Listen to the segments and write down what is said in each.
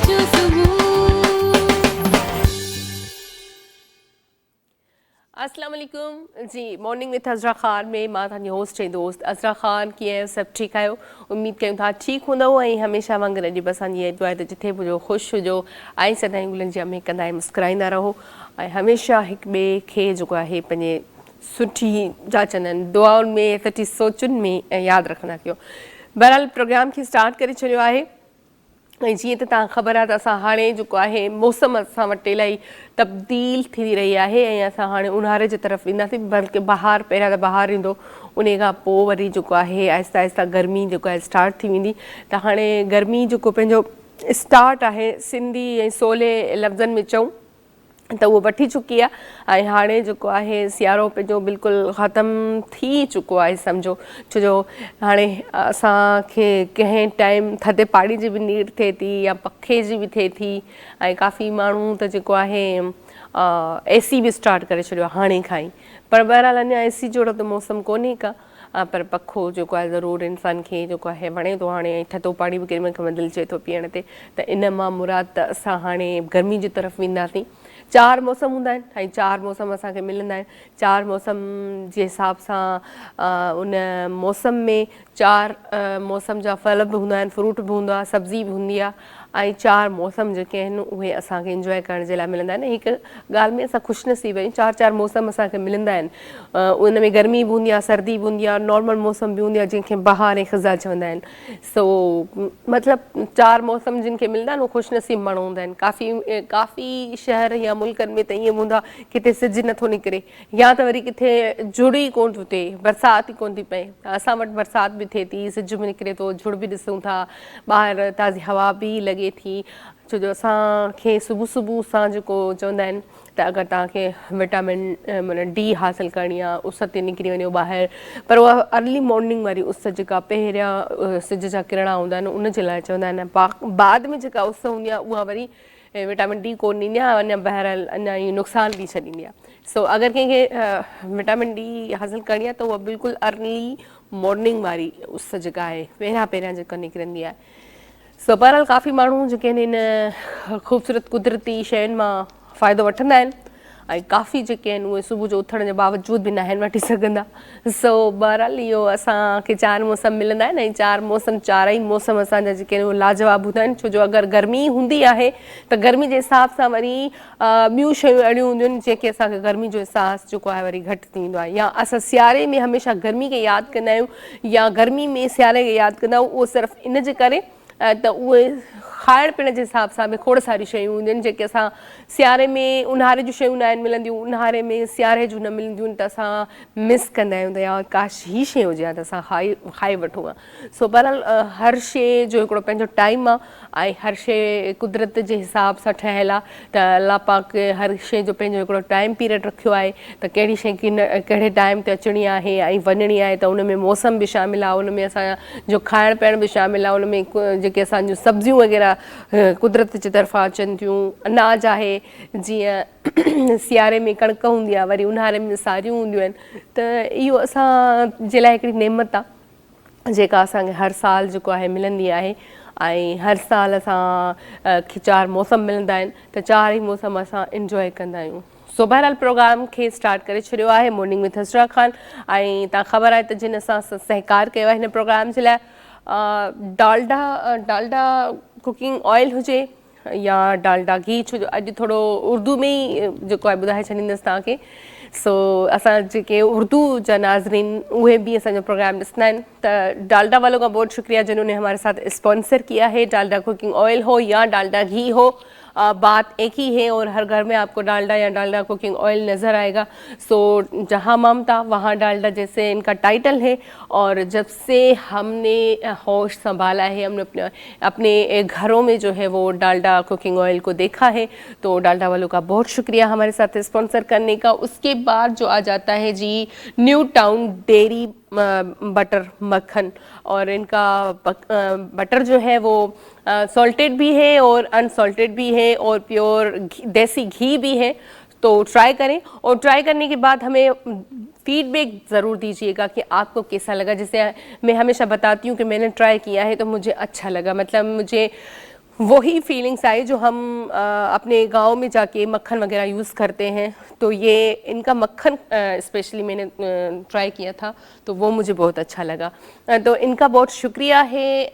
जो सुबह। अस्सलाम वालेकुम जी। मॉर्निंग विथ अज़रा ख़ान में मां तव्हांजी होस्ट ऐं दोस्त अज़रा ख़ान। कीअं सभु ठीकु आहियो? उमेद कयूं था ठीकु हूंदव ऐं हमेशह वांगुरु अॼु बि असांजी इहा दुआ आहे त जिथे बि हुजो ख़ुशि हुजो ऐं सदाईं गुलनि जी अमे कंदा ऐं मुस्कुराईंदा रहो ऐं हमेशह हिक ॿिए खे जेको आहे पंहिंजे सुठी छा चवंदा आहिनि दुआउनि में सुठी सोचुनि में यादि रखंदा कयो। बहरहाल प्रोग्राम खे स्टार्ट करे छॾियो आहे ऐं जीअं त तव्हां ख़बर आहे त असां हाणे जेको आहे मौसम असां वटि इलाही तब्दील थी रही आहे ऐं असां हाणे ऊन्हारे जे तरफ़ ईंदासीं बल्कि बहार पहिरियां त बहार ईंदो उन खां पोइ वरी जेको आहे आहिस्ता आहिस्ता गर्मी जेको आहे स्टार्ट थी वेंदी। त हाणे गर्मी जेको पंहिंजो स्टार्ट आहे सिंधी ऐं सवले लफ़्ज़नि में चऊं त उहो वठी चुकी आहे ऐं हाणे जेको आहे सियारो पंहिंजो बिल्कुलु ख़तमु थी चुको आहे सम्झो। छो जो हाणे असांखे कंहिं टाइम थधे पाणी जी बि नीड थिए थी या पखे जी बि थिए थी ऐं काफ़ी माण्हू त जेको आहे एसी बि स्टार्ट करे छॾियो आहे हाणे खां ई। पर बहरहाल अञा एसी जहिड़ो त मौसम कोन्हे का पर पखो जेको आहे ज़रूरु इंसान खे जेको आहे वणे थो हाणे थधो पाणी बि केॾी महिल दिलि चए थो पीअण ते। त इन मां मुराद त असां हाणे गर्मी जी तरफ़ वेंदासीं। 4 मौसम हूंदा आहिनि ऐं 4 मौसम असांखे मिलंदा आहिनि। 4 मौसम जे हिसाब सां उन मौसम में 4 मौसम जा फल बि हूंदा आहिनि, फ्रूट बि हूंदो आहे, सब्ज़ी बि हूंदी आहे ऐं 4 मौसम जेके आहिनि उहे असांखे इंजॉय करण जे लाइ मिलंदा आहिनि। हिकु ॻाल्हि में असां ख़ुशनसीब आहियूं 4 मौसम असांखे मिलंदा आहिनि। उन में गर्मी बि हूंदी आहे, सर्दी बि हूंदी आहे, नॉर्मल मौसम बि हूंदी आहे जंहिंखे बहार ऐं ख़ज़ा चवंदा आहिनि। सो मतिलबु 4 मौसम जिन खे मिलंदा आहिनि उहे ख़ुशनसीब माण्हू हूंदा आहिनि। काफ़ी शहर या मुल्कनि में त ईअं हूंदा किथे सिज नथो निकिरे या त वरी किथे जुड़ ई कोन थो थिए, बरसाति ई कोन थी पए। असां वटि बरसाति बि थिए थी, सिज बि निकिरे थो, जुड़ बि ॾिसूं था, ॿाहिरि ताज़ी हवा बि लॻे थी। छो जो असांखे सुबुह सां जेको चवंदा आहिनि त अगरि तव्हांखे विटामिन माना डी हासिलु करणी आहे उस ते निकिरी वञो ॿाहिरि। पर उहा अर्ली मॉर्निंग वारी उस जेका पहिरियां सिज जा किरणा हूंदा आहिनि उन जे लाइ चवंदा आहिनि। बाद में जेका उस हूंदी आहे उहा वरी विटामिन डी कोन ॾींदी आहे, अञा बहरहाल अञा इहो नुक़सानु बि छॾींदी आहे। सो अगरि कंहिंखे विटामिन डी हासिलु करणी आहे त उहा बिल्कुलु अर्ली मॉर्निंग वारी उस जेका आहे पहिरियां जेका निकिरंदी आहे। सो बहरहाल काफ़ी माण्हू जेके आहिनि इन ख़ूबसूरत कुदरती शयुनि मां फ़ाइदो वठंदा आहिनि ऐं काफ़ी जेके आहिनि उहे सुबुह जो उथण जे बावजूद बि न आहिनि वठी सघंदा। सो बहरहाल इहो असांखे 4 मौसम मिलंदा आहिनि ऐं 4 मौसम 4 ई मौसम असांजा जेके आहिनि उहे लाजवाब हूंदा आहिनि। छो जो अगरि गर्मी हूंदी आहे त गर्मी जे हिसाब सां वरी ॿियूं शयूं अहिड़ियूं हूंदियूं आहिनि जेके असांखे गर्मी जो अहसासु जेको आहे वरी घटि थींदो आहे। या असां सियारे में हमेशह गर्मी खे यादि कंदा आहियूं या गर्मी में सियारे खे यादि कंदा आहियूं, उहो सिर्फ़ु इन जे करे त उहे खाइण पीअण जे हिसाब सां बि खोड़ सारी शयूं हूंदियूं आहिनि जेके असां सियारे में ऊन्हारे जूं शयूं न आहिनि मिलंदियूं, ऊन्हारे में सियारे जूं न मिलंदियूं आहिनि त असां मिस कंदा आहियूं त या काश ही शइ हुजे हा त असां खाई वठूं हा। सो बहरहाल हर शइ जो हिकिड़ो पंहिंजो टाइम आहे ऐं हर शइ कुदरत जे हिसाब सां ठहियलु आहे। त अलाह पाक हर शइ जो पंहिंजो हिकिड़ो टाइम पीरियड रखियो आहे त कहिड़ी शइ कहिड़े टाइम ते अचणी आहे ऐं वञणी आहे। त उन में मौसम बि शामिलु आहे, उन में असांजो खाइण पीअण बि शामिलु आहे, उन में जेके असांजूं सब्जियूं वग़ैरह कुदरत जे तरफ़ां अचनि थियूं, अनाज आहे जीअं सियारे में कणिक हूंदी आहे वरी ऊन्हारे में सारियूं हूंदियूं आहिनि। त इहो असांजे लाइ हिकिड़ी नेमत आहे जेका असांखे हर साल जेको आहे मिलंदी आहे ऐं हर साल असां 4 मौसम मिलंदा आहिनि त 4 ई मौसम असां इंजॉय कंदा आहियूं। सो बहरहाल प्रोग्राम खे स्टार्ट करे छॾियो आहे मॉर्निंग विथ अज़रा ख़ान ऐं तव्हां ख़बर आहे त जिन असां सहकार कयो आहे हिन प्रोग्राम जे लाइ डालडा कुकिंग ऑयल हुजे या डालडा घी। छो जो अॼु थोरो उर्दू में ई जेको आहे ॿुधाए छॾींदसि तव्हांखे। सो असां जेके उर्दू जा नाज़रीन उहे भी असांजो प्रोग्राम ॾिसंदा आहिनि त डालडा वालों का बहुत शुक्रिया जिन्होंने हमारे साथ स्पॉन्सर किया है। डालडा कुकिंग ऑयल हो या डालडा घी हो, बात एक ही है और हर घर में आपको डालडा या डालडा कुकिंग ऑयल नज़र आएगा। सो जहाँ ममता वहाँ डालडा जैसे इनका टाइटल है और जब से हमने होश संभाला है हमने अपने घरों में जो है वो डालडा कुकिंग ऑयल को देखा है। तो डालडा वालों का बहुत शुक्रिया हमारे साथ स्पॉन्सर करने का। उसके बाद जो आ जाता है जी न्यू टाउन डेयरी बटर मक्खन और इनका बटर जो है वो सॉल्टेड भी है और अनसॉल्टेड भी है और प्योर देसी घी भी है। तो ट्राई करें और ट्राई करने के बाद हमें फीडबैक ज़रूर दीजिएगा कि आपको कैसा लगा। जैसे मैं हमेशा बताती हूँ कि मैंने ट्राई किया है तो मुझे अच्छा लगा, मतलब मुझे वही फीलिंग्स आई जो हम अपने गांव में जाके मक्खन वगैरह यूज़ करते हैं। तो ये इनका मक्खन स्पेशली मैंने ट्राई किया था तो वो मुझे बहुत अच्छा लगा। तो इनका बहुत शुक्रिया है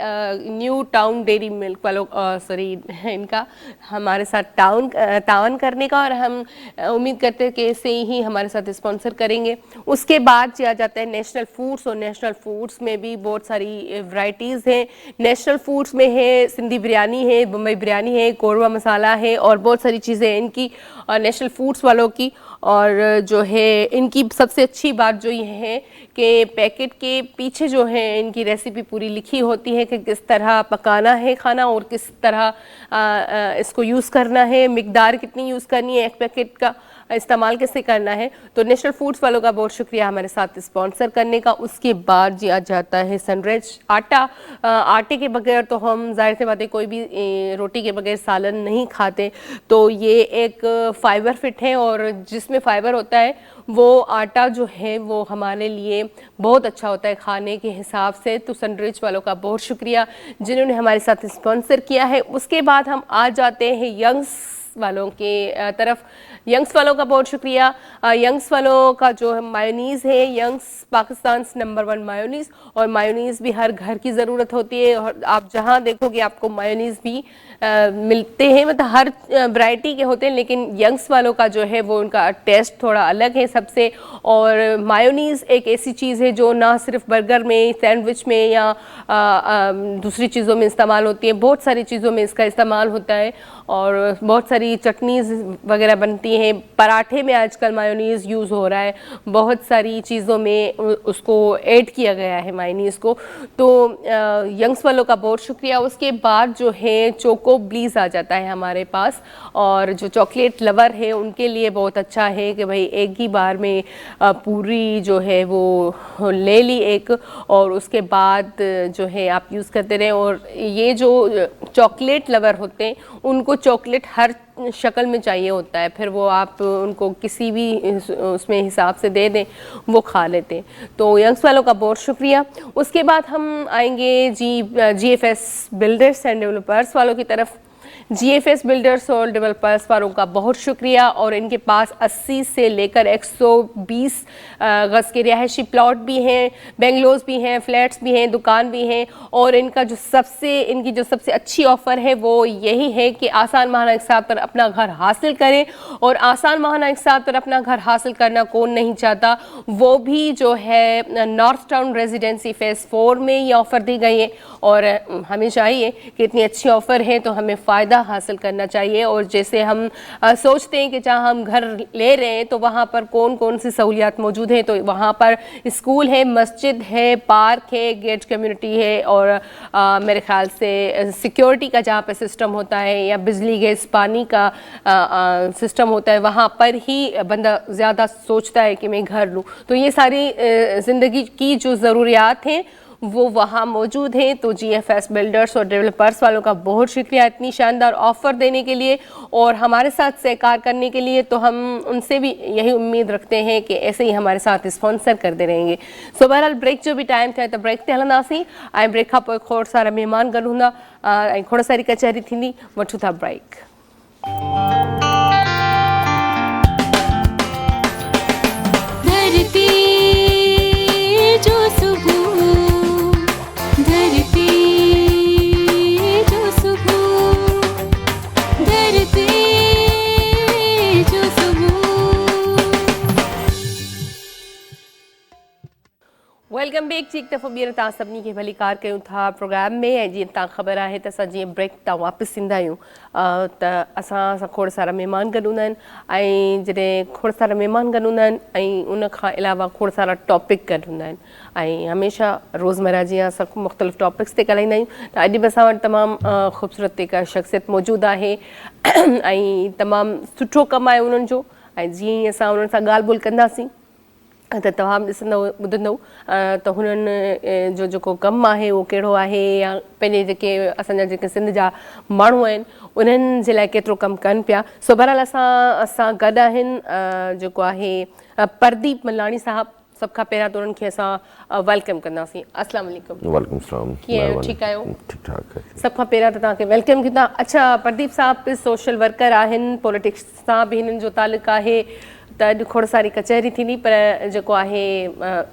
न्यू टाउन डेयरी मिल्क वालों, सॉरी इनका हमारे साथ तावन करने का, और हम उम्मीद करते हैं कि ऐसे ही हमारे साथ स्पॉन्सर करेंगे। उसके बाद आ जाता है नेशनल फूड्स, और नेशनल फूड्स में भी बहुत सारी वैरायटीज़ हैं। नेशनल फूड्स में है सिंधी बिरयानी है, बम्बई बिरयानी है, कोरवा मसाला है और बहुत सारी चीज़ें इनकी नेशनल फूड्स वालों की। और जो है इनकी सबसे अच्छी बात जो ये है कि पैकेट के पीछे जो है इनकी रेसिपी पूरी लिखी होती है कि किस तरह पकाना है खाना और किस तरह इसको यूज़ करना है, मिकदार कितनी यूज़ करनी है, एक पैकेट का इस्तेमाल कैसे करना है। तो नेशनल फूड्स वालों का बहुत शुक्रिया हमारे साथ स्पॉन्सर करने का। उसके बाद जी आ जाता है सनराइज आटा। आटे के बगैर तो हम जाहिर सी बात है कोई भी रोटी के बगैर सालन नहीं खाते। तो ये एक फाइबर फिट है और जिसमें फाइबर होता है वो आटा जो है वो हमारे लिए बहुत अच्छा होता है खाने के हिसाब से। तो सनराइज वालों का बहुत शुक्रिया जिन्होंने हमारे साथ स्पॉन्सर किया है। उसके बाद हम आ जाते हैं यंग्स वालों के तरफ। यंग्स वालों का बहुत शुक्रिया। यंग्स वालों का जो मायोनीज़ है, यंग्स पाकिस्तान नंबर 1 मायोनीज़, और मायोनीज़ भी हर घर की ज़रूरत होती है और आप जहां देखोगे आपको मायोनीज़ भी मिलते हैं, मतलब हर वैरायटी के होते हैं, लेकिन यंग्स वालों का जो है वो उनका टेस्ट थोड़ा अलग है सबसे। और मायोनीज़ एक ऐसी चीज़ है जो ना सिर्फ बर्गर में, सैंडविच में या दूसरी चीज़ों में इस्तेमाल होती है, बहुत सारी चीज़ों में इसका इस्तेमाल होता है और बहुत सारी चटनीज़ वगैरह बनती हैं। पराठे में आजकल मायोनीज़ यूज़ हो रहा है, बहुत सारी चीज़ों में उसको ऐड किया गया है मायोनीज़ को। तो यंग्स वालों का बहुत शुक्रिया। उसके बाद जो है चोको ब्लीज आ जाता है हमारे पास, और जो चॉकलेट लवर है उनके लिए बहुत अच्छा है कि भाई एक ही बार में पूरी जो है वो ले ली एक, और उसके बाद जो है आप यूज़ करते रहें। और ये जो चॉकलेट लवर होते हैं उनको चॉकलेट हर शक्ल में चाहिए होता है, फिर वो आप उनको किसी भी उसमें हिसाब से दे दें वो खा लेते हैं। तो यंग्स वालों का बहुत शुक्रिया। उसके बाद हम आएंगे GFS बिल्डर्स एंड डेवलपर्स वालों की तरफ। GFS बिल्डर्स और डेवलपर्स वालों का बहुत शुक्रिया, और इनके पास 80 से लेकर 120 गज़ के रिहायशी प्लॉट भी हैं, बेंगलोज भी हैं, फ्लैट्स भी हैं, दुकान भी हैं। और इनकी जो सबसे अच्छी ऑफ़र है वो यही है कि आसान माहाना इक़सात पर अपना घर हासिल करें। और आसान माहाना इक़सात पर अपना घर हासिल करना कौन नहीं चाहता, वो भी जो है नॉर्थ टाउन रेजिडेंसी फ़ेज़ 4 में ये ऑफ़र दी गई है। और हमें चाहिए कि इतनी अच्छी ऑफ़र है तो हमें फ़ायदा हासिल करना चाहिए। और जैसे हम सोचते हैं कि जहाँ हम घर ले रहे हैं तो वहाँ पर कौन कौन सी सहूलियात मौजूद हैं, तो वहाँ पर स्कूल है, मस्जिद है, पार्क है, गेट कम्युनिटी है, और मेरे ख्याल से सिक्योरिटी का जहाँ पे सिस्टम होता है या बिजली गैस पानी का सिस्टम होता है, वहाँ पर ही बंदा ज़्यादा सोचता है कि मैं घर लूँ। तो ये सारी ज़िंदगी की जो ज़रूरियात हैं वो वहाँ मौजूद हैं। तो GFS बिल्डर्स और डेवलपर्स वालों का बहुत शुक्रिया इतनी शानदार ऑफ़र देने के लिए और हमारे साथ सहकार करने के लिए। तो हम उनसे भी यही उम्मीद रखते हैं कि ऐसे ही हमारे साथ स्पॉन्सर करते रहेंगे। सो बहरहाल ब्रेक जो भी टाइम थे त ब्रेक ते हलंदासीं ऐं ब्रेक खां पोइ खोड़ सारा महिमान गॾु हूंदा ऐं खोड़ सारी कचहरी थींदी। वठूं था ब्रेक। धरती जो सुबह, धरती जो सुबह, धरती जो सुबह। Welcome back. जी एक दफ़ो ॿीहर तव्हां सभिनी खे भली कार कयूं था प्रोग्राम में। ऐं जीअं तव्हां ख़बर आहे त असां जीअं ब्रेक तां वापसि ईंदा आहियूं त असां खोड़ सारा महिमान गॾु हूंदा आहिनि। ऐं जॾहिं खोड़ सारा महिमान गॾु हूंदा आहिनि ऐं उन खां अलावा खोड़ सारा टॉपिक गॾु हूंदा आहिनि ऐं हमेशह रोज़मर्रा जीअं असां मुख़्तलिफ़ टॉपिक्स ते ॻाल्हाईंदा आहियूं। त अॼु बि असां वटि तमामु ख़ूबसूरत हिकु शख़्सियत मौजूदु आहे ऐं तमामु सुठो कमु आहे उन्हनि जो। ऐं जीअं ई असां उन्हनि सां ॻाल्हि ॿोल्हि कंदासीं त तव्हां बि ॾिसंदव ॿुधंदव त हुननि जो जेको कमु आहे उहो कहिड़ो आहे या पंहिंजे जेके असांजा जेके सिंध जा माण्हू आहिनि उन्हनि जे लाइ केतिरो कमु कनि पिया। सो बहरहाल असां गॾु आहिनि जेको आहे प्रदीप मलाणी साहब। सभ खां पहिरियां त उन्हनि खे असां वेलकम कंदासीं। अस्सलाम वालेकुम। वालेकुम सलाम। कीअं आहियो? ठीकु आहियो? ठीक ठाक है। सभ खां पहिरियां त तव्हांखे वेलकम कंदा। अच्छा, प्रदीप साहब बि सोशल वर्कर आहिनि, पॉलिटिक्स सां बि हिननि जो तालुक़ु आहे। त अॼु खोड़ सारी कचहरी थींदी, पर जेको आहे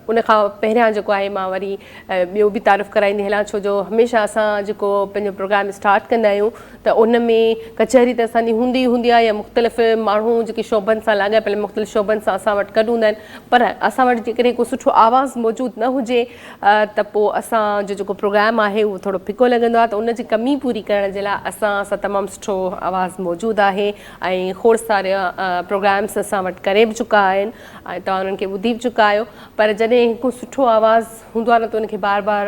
उनखां पहिरियां जेको आहे मां वरी ॿियो बि तारीफ़ कराईंदी हलां, छो जो हमेशह असां जेको पंहिंजो प्रोग्राम स्टार्ट कंदा आहियूं त उन में कचहरी त असांजी हूंदी आहे या मुख़्तलिफ़ माण्हू जेके शोबनि सां लाॻापियल मुख़्तलिफ़ शोबनि सां असां वटि गॾु हूंदा आहिनि, पर असां वटि जेकॾहिं को सुठो आवाज़ु मौजूदु न हुजे त पोइ असांजो जेको प्रोग्राम आहे उहो थोरो फिको लॻंदो आहे। त उनजी कमी पूरी करण जे लाइ असां तमामु सुठो आवाज़ु मौजूदु आहे ऐं खोड़ सारा प्रोग्राम्स असां वटि करे बि चुका आहिनि ऐं तव्हां उन्हनि खे ॿुधी बि चुका आहियो। पर जॾहिं हिकु सुठो आवाज़ु हूंदो आहे न त उनखे बार बार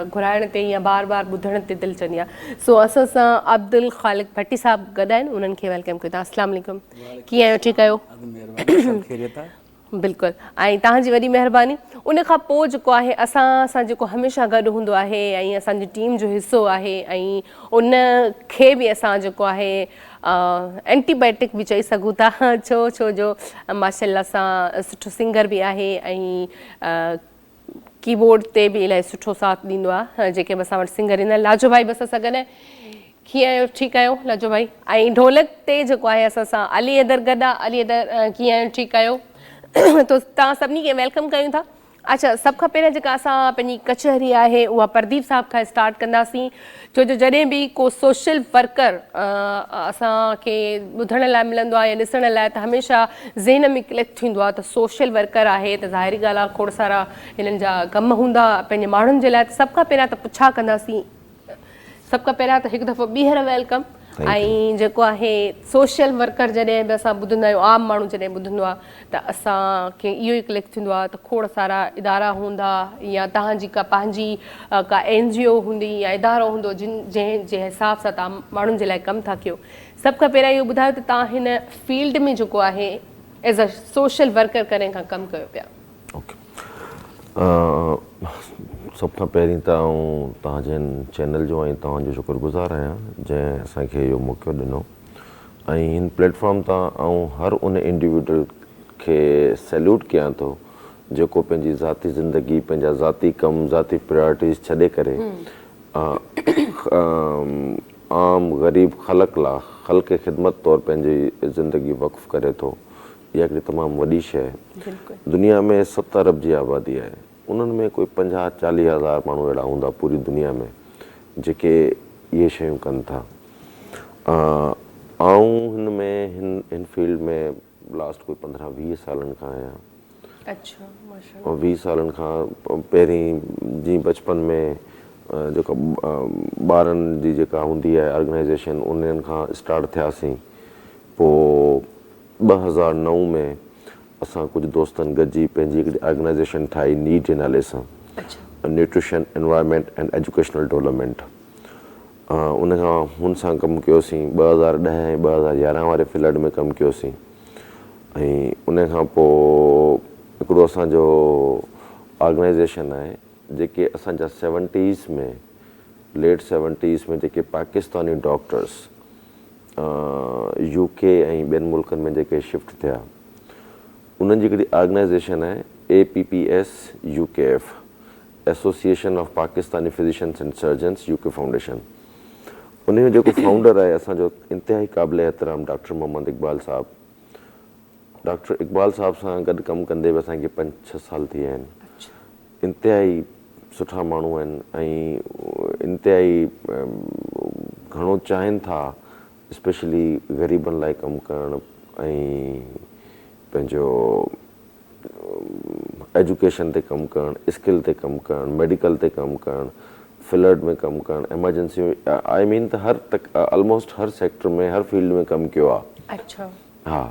घुराइण ते या बार बार ॿुधण ते दिलि चवंदी आहे। सो असां सां अब्दुल ख़ालिक भट्टी साहब गॾु आहिनि, उन्हनि खे वेलकम कयो था। अस्सलाम वालेकुम। कीअं आहियो? ठीकु आहियो? बिल्कुलु। ऐं तव्हांजी वॾी महिरबानी। उनखां पोइ जेको आहे असां सां जेको हमेशह गॾु हूंदो आहे ऐं असांजी टीम जो हिसो आहे ऐं उन खे बि असां जेको आहे एंटीबायोटिक बि चई सघूं था, छो जो माशाल्लाह सां सुठो सिंगर बि आहे ऐं कीबोर्ड ते बि इलाही सुठो साथ ॾींदो आहे। जेके बि असां वटि सिंगर ईंदा आहिनि, लाजो भाई बि असां सां गॾु आहे। कीअं आहियो? ठीकु आहियो लाजो भाई? ऐं ढोलक ते जेको आहे असां सां अली हैदर गॾु आहे। अली हैदर कीअं आहियो? ठीकु आहियो? तो तव्हां सभिनी खे वेलकम कयूं था। अच्छा, सभ खां पहिरियां जेका असां पंहिंजी कचहरी आहे उहा प्रदीप साहब खां स्टार्ट कंदासीं, छो जो जॾहिं बि को सोशल वर्कर असांखे ॿुधण लाइ मिलंदो आहे या ॾिसण लाइ त हमेशह ज़हन में क्लिक थींदो आहे त सोशल वर्कर आहे त ज़ाहिरी ॻाल्हि आहे खोड़ सारा हिननि जा कम हूंदा पंहिंजे माण्हुनि जे लाइ। त सभ खां पहिरियां त पुछा कंदासीं, सभ खां पहिरियां त हिकु दफ़ो ॿीहर वेलकम। ऐं जेको आहे सोशल वर्कर जॾहिं बि असां ॿुधंदा आहियूं, आम माण्हू जॾहिं ॿुधंदो आहे त असांखे इहो ई क्लिक थींदो आहे त खोड़ सारा इदारा हूंदा या तव्हांजी का पंहिंजी का NGO हूंदी या इदारो हूंदो जंहिंजे हिसाब सां तव्हां माण्हुनि जे लाइ कमु था कयो। सभ खां पहिरियां इहो ॿुधायो त तव्हां हिन फील्ड में जेको आहे एज़ अ सोशल वर्कर कॾहिं खां कमु कयो पिया? सभ खां पहिरीं त तव्हांजे चैनल जो ऐं तव्हांजो शुक्रगुज़ार आहियां जंहिं असांखे इहो मौक़ो ॾिनो ऐं हिन प्लेटफॉर्म तां हर उन इंडिविजुअल खे सैल्यूट कयां थो जेको पंहिंजी ज़ाती ज़िंदगी, पंहिंजा ज़ाती कम, ज़ाती प्रायोरिटीज़ छॾे करे आम ग़रीब ख़ल्क़ खे ख़िदमत तौरु पंहिंजी ज़िंदगी वक़्फ़ करे थो। इहा हिकिड़ी तमामु वॾी शइ आहे। दुनिया में 7 अरब जी आबादी आहे, उन्हनि में कोई 50-40 हज़ार माण्हू अहिड़ा हूंदा पूरी दुनिया में जेके इहे शयूं कनि था। हिन फील्ड में लास्ट कोई 15-20 सालनि खां आहियां। अच्छा, माशाअल्लाह। 20 सालनि खां पहिरीं जीअं बचपन में जेका ॿारनि जी जेका हूंदी आहे ऑर्गेनाइज़ेशन, उन्हनि खां स्टार्ट थियासीं। पोइ 2009 में असां कुझु दोस्तनि गॾिजी पंहिंजी हिकिड़ी ऑर्गेनाइज़ेशन ठाही नीट जे नाले सां, nutrition environment and educational development. हुन सां कमु कयोसीं। 2010 ऐं 2011 वारे फील्ड में कमु कयोसीं ऐं उन खां पोइ हिकिड़ो असांजो ऑर्गेनाइज़ेशन आहे जेके असांजा 70s में लेट 70s में जेके पाकिस्तानी डॉक्टर्स UK ऐं ॿियनि मुल्कनि में जेके शिफ्ट थिया, उन्हनि जी हिकिड़ी ऑर्गेनाइज़ेशन आहे APPS UKF, association of Pakistani physicians and surgeons UK foundation. उन जो जेको फाउंडर आहे असांजो इंतिहाई क़ाबिल एहतराम डॉक्टर मोहम्मद इक़बाल साहब। डॉक्टर इक़बाल साहब सां गॾु कमु कंदे बि असांखे 5-6 साल थी विया आहिनि। इंतिहाई सुठा माण्हू आहिनि ऐं इंतिहाई घणो चाहिनि था स्पेशली ग़रीबनि लाइ कमु करणु ऐं पंहिंजो एजुकेशन ते कमु करणु, स्किल ते कमु करणु, मेडिकल ते कमु करणु, फ्लड में कमु करणु, एमरजेंसी आई मीन त ऑलमोस्ट हर सेक्टर में, हर फील्ड में कमु कयो आहे। अच्छा। हा,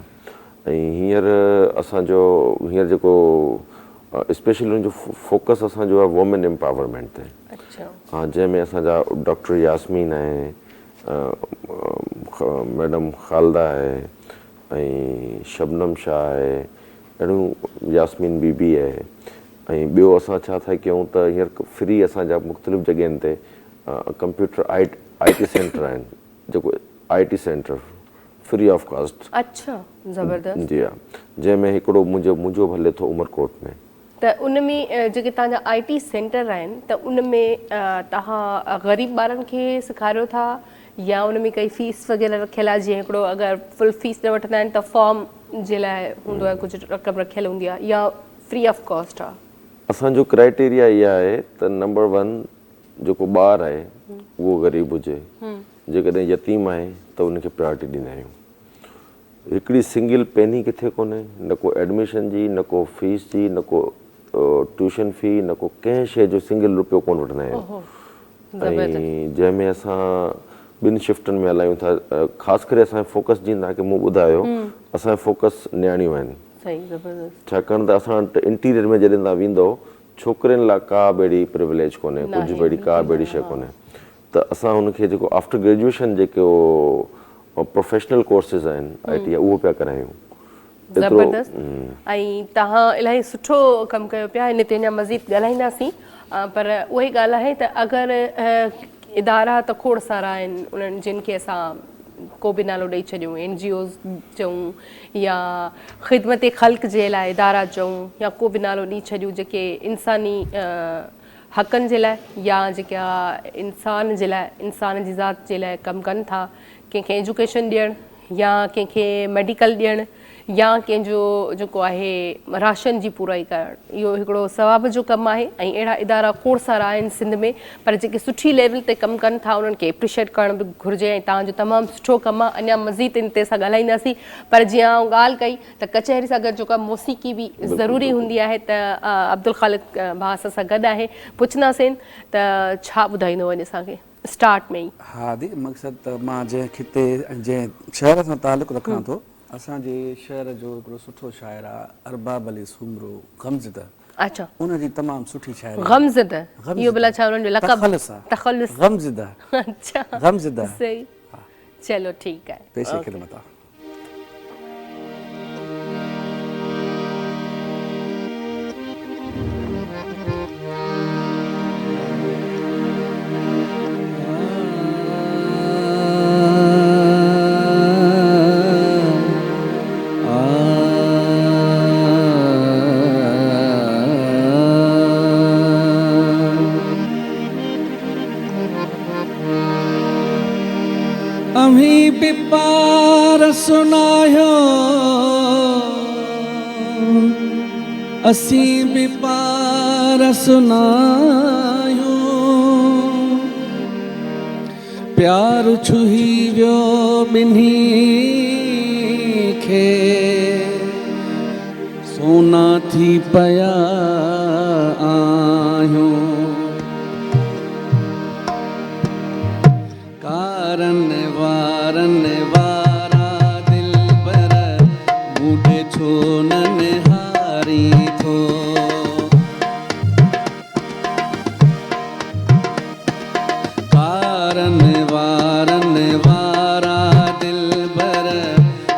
ऐं हींअर जेको स्पेशली हुनजो फोकस असांजो आहे वुमेन एम्पावरमेंट ते। हा, जंहिंमें असांजा डॉक्टर यास्मीन आहे, मैडम ख़ालदा आहे ऐं शबनम शाह आहे अहिड़ियूं यास्मीन बीबी आहे। ऐं ॿियो असां छा था कयूं त हींअर फ्री असांजा मुख़्तलिफ़ जॻहियुनि ते कंप्यूटर आई टी सेंटर आहिनि, जेको IT centre free of cost. अच्छा, ज़बरदस्त। जी हा, जंहिंमें हिकिड़ो मुंहिंजो हले थो उमरकोट में। त उन में जेके तव्हांजा IT सेंटर आहिनि त उन में तव्हां ग़रीब ॿारनि खे सेखारियो था या उन में काई फीस वग़ैरह रखियल आहे? जीअं हिकिड़ो अगरि फुल फीस न वठंदा आहिनि त फॉर्म जे लाइ हूंदो आहे, कुझु रक़म रखियल हूंदी आहे, या फ्री ऑफ कॉस्ट आहे? असांजो क्राइटेरिया इहा आहे त नंबर 1 जेको ॿारु आहे उहो ग़रीब हुजे, जेकॾहिं यतीम आहे त उनखे प्रायोरिटी ॾींदा आहियूं। हिकिड़ी सिंगल पेनी किथे कोन्हे, न को एडमिशन जी, न को फीस जी, न को ट्यूशन फी, न को कंहिं शइ जो सिंगल रुपयो कोन वठंदा आहियूं। ऐं जंहिंमें असां 2 शिफ्टनि में हलायूं था। ख़ासि करे असांजो फोकस जीअं तव्हांखे मूं ॿुधायो, असांजो फोकस न्याणियूं आहिनि। छाकाणि त असां वटि इंटीरियर में जॾहिं तव्हां वेंदो, छोकिरियुनि लाइ का बि अहिड़ी प्रिविलेज कोन्हे, कुझु बि अहिड़ी का बि अहिड़ी शइ कोन्हे। त असां हुनखे जेको आफ्टर ग्रेजुएशन जेको प्रोफेशनल कोर्सिस आहिनि IT उहो पिया करायूं। ज़बरदस्त। ऐं तव्हां इलाही सुठो कमु कयो पिया, इन ते अञा मज़ीद ॻाल्हाईंदासीं। पर उहा ई ॻाल्हि आहे त अगरि इदारा त खोड़ सारा आहिनि उन्हनि जिन खे असां को बि नालो ॾेई छॾियूं, NGOs चऊं या ख़िदमत ख़ल्क़ जे लाइ इदारा चऊं, या को बि नालो ॾेई छॾियूं, जेके इंसानी हक़नि जे लाइ या जेका इंसान जे लाइ, इंसान जी ज़ात जे लाइ कमु कनि था, कंहिंखे एजुकेशन ॾियणु या कंहिंखे मेडिकल ॾियणु या कंहिंजो जेको आहे राशन जी पूराई करणु, इहो हिकिड़ो सवाब जो कमु आहे। ऐं अहिड़ा इदारा खोड़ सारा आहिनि सिंध में, पर जेके सुठी लेवल ते कमु कनि था उन्हनि खे एप्रिशिएट करणु बि घुरिजे। ऐं तव्हांजो तमामु सुठो कमु आहे, अञा मज़ीद इन ते असां ॻाल्हाईंदासीं। पर जीअं आउं ॻाल्हि कई त कचहरी सां गॾु जेका मौसीक़ी बि ज़रूरी हूंदी आहे, त अब्दुल ख़ालिद भाउ असां गॾु आहे, पुछंदासीं त छा ॿुधाईंदो वञे असांखे स्टार्ट में ई? हा दी, मक़सदु त मां जंहिं खिते जंहिं शहर सां तालुक़ु रखां थो, असांजे शहर जो हिकिड़ो सुठो शाइर आहे अरबाब अली सुमरो गमज़द। अच्छा, उनजी तमामु सुठी शाइरी। गमज़द, इहो भला छा उन्हनि जो लक़ब? तख़ल्लुस गमज़द। अच्छा, गमज़द सही। चलो ठीकु आहे, पेशे ख़िदमत आहे। अम्हीं भी पार सुनायो, असीं भी पार सुनायो, प्यार छुही वियो ॿिन्ही खे, सोना थी पिया आहियूं। वारन वारा दिल पर मूंखे छो न निहारी थो, कारन वारन वारा दिल पर